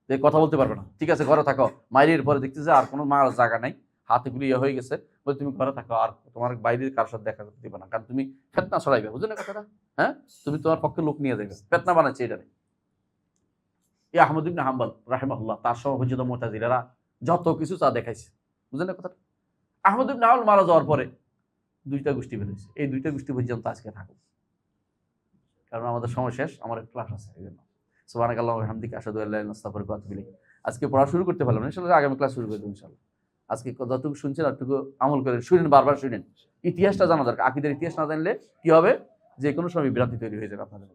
যে কথা বলতে পারবে না, ঠিক আছে ঘরে থাকো, মায়ের পরে দেখতেছে আর কোনো মার জায়গা নাই, হাতে ইয়ে হয়ে গেছে, বলে তুমি ঘরে থাকো, আর তোমার বাইরে কার সাথে দেখা করতে দিবে না, কারণ তুমি ফেতনা ছড়াইবে। বুঝলেন না কথাটা? হ্যাঁ, তুমি তোমার পক্ষে লোক নিয়ে যাবে, ফেতনা বানাচ্ছে এটা। এই আহমদ ইবনে হাম্বল রাহিমাহুল্লাহ, তার সহ হুজুর মুতাজিলারা যত কিছু তা দেখাইছে। বুঝলেন না কথাটা? আহমদ ইবনে হাম্বল মারা যাওয়ার পরে দুইটা গোষ্ঠী বেরিয়েছে, এই দুইটা গোষ্ঠী পর্যন্ত আজকে থাকুক, কারণ আমাদের সময় শেষ, আমার একটা ক্লাস আছে এই জন্য। সুবহানাকাল্লাহু ওয়া বিহামদিকা আশহাদু আল্লা ইলাহা ইল্লা আনতা আস্তাগফিরুকা ওয়া আতুবু ইলাইক। আজকে পড়া শুরু করতে পারলাম না, ইনশাআল্লাহ আগামী ক্লাস শুরু করে দেব ইনশাআল্লাহ। আজকে যতটুকু শুনছেন ততটুকু আমল করেন, শুনেন, বারবার শুনেন। ইতিহাসটা জানা দরকার। আকীদার ইতিহাস না জানলে কি হবে, যে কোনো সময় বিভ্রান্তি তৈরি হয়ে যাবে আপনাদের।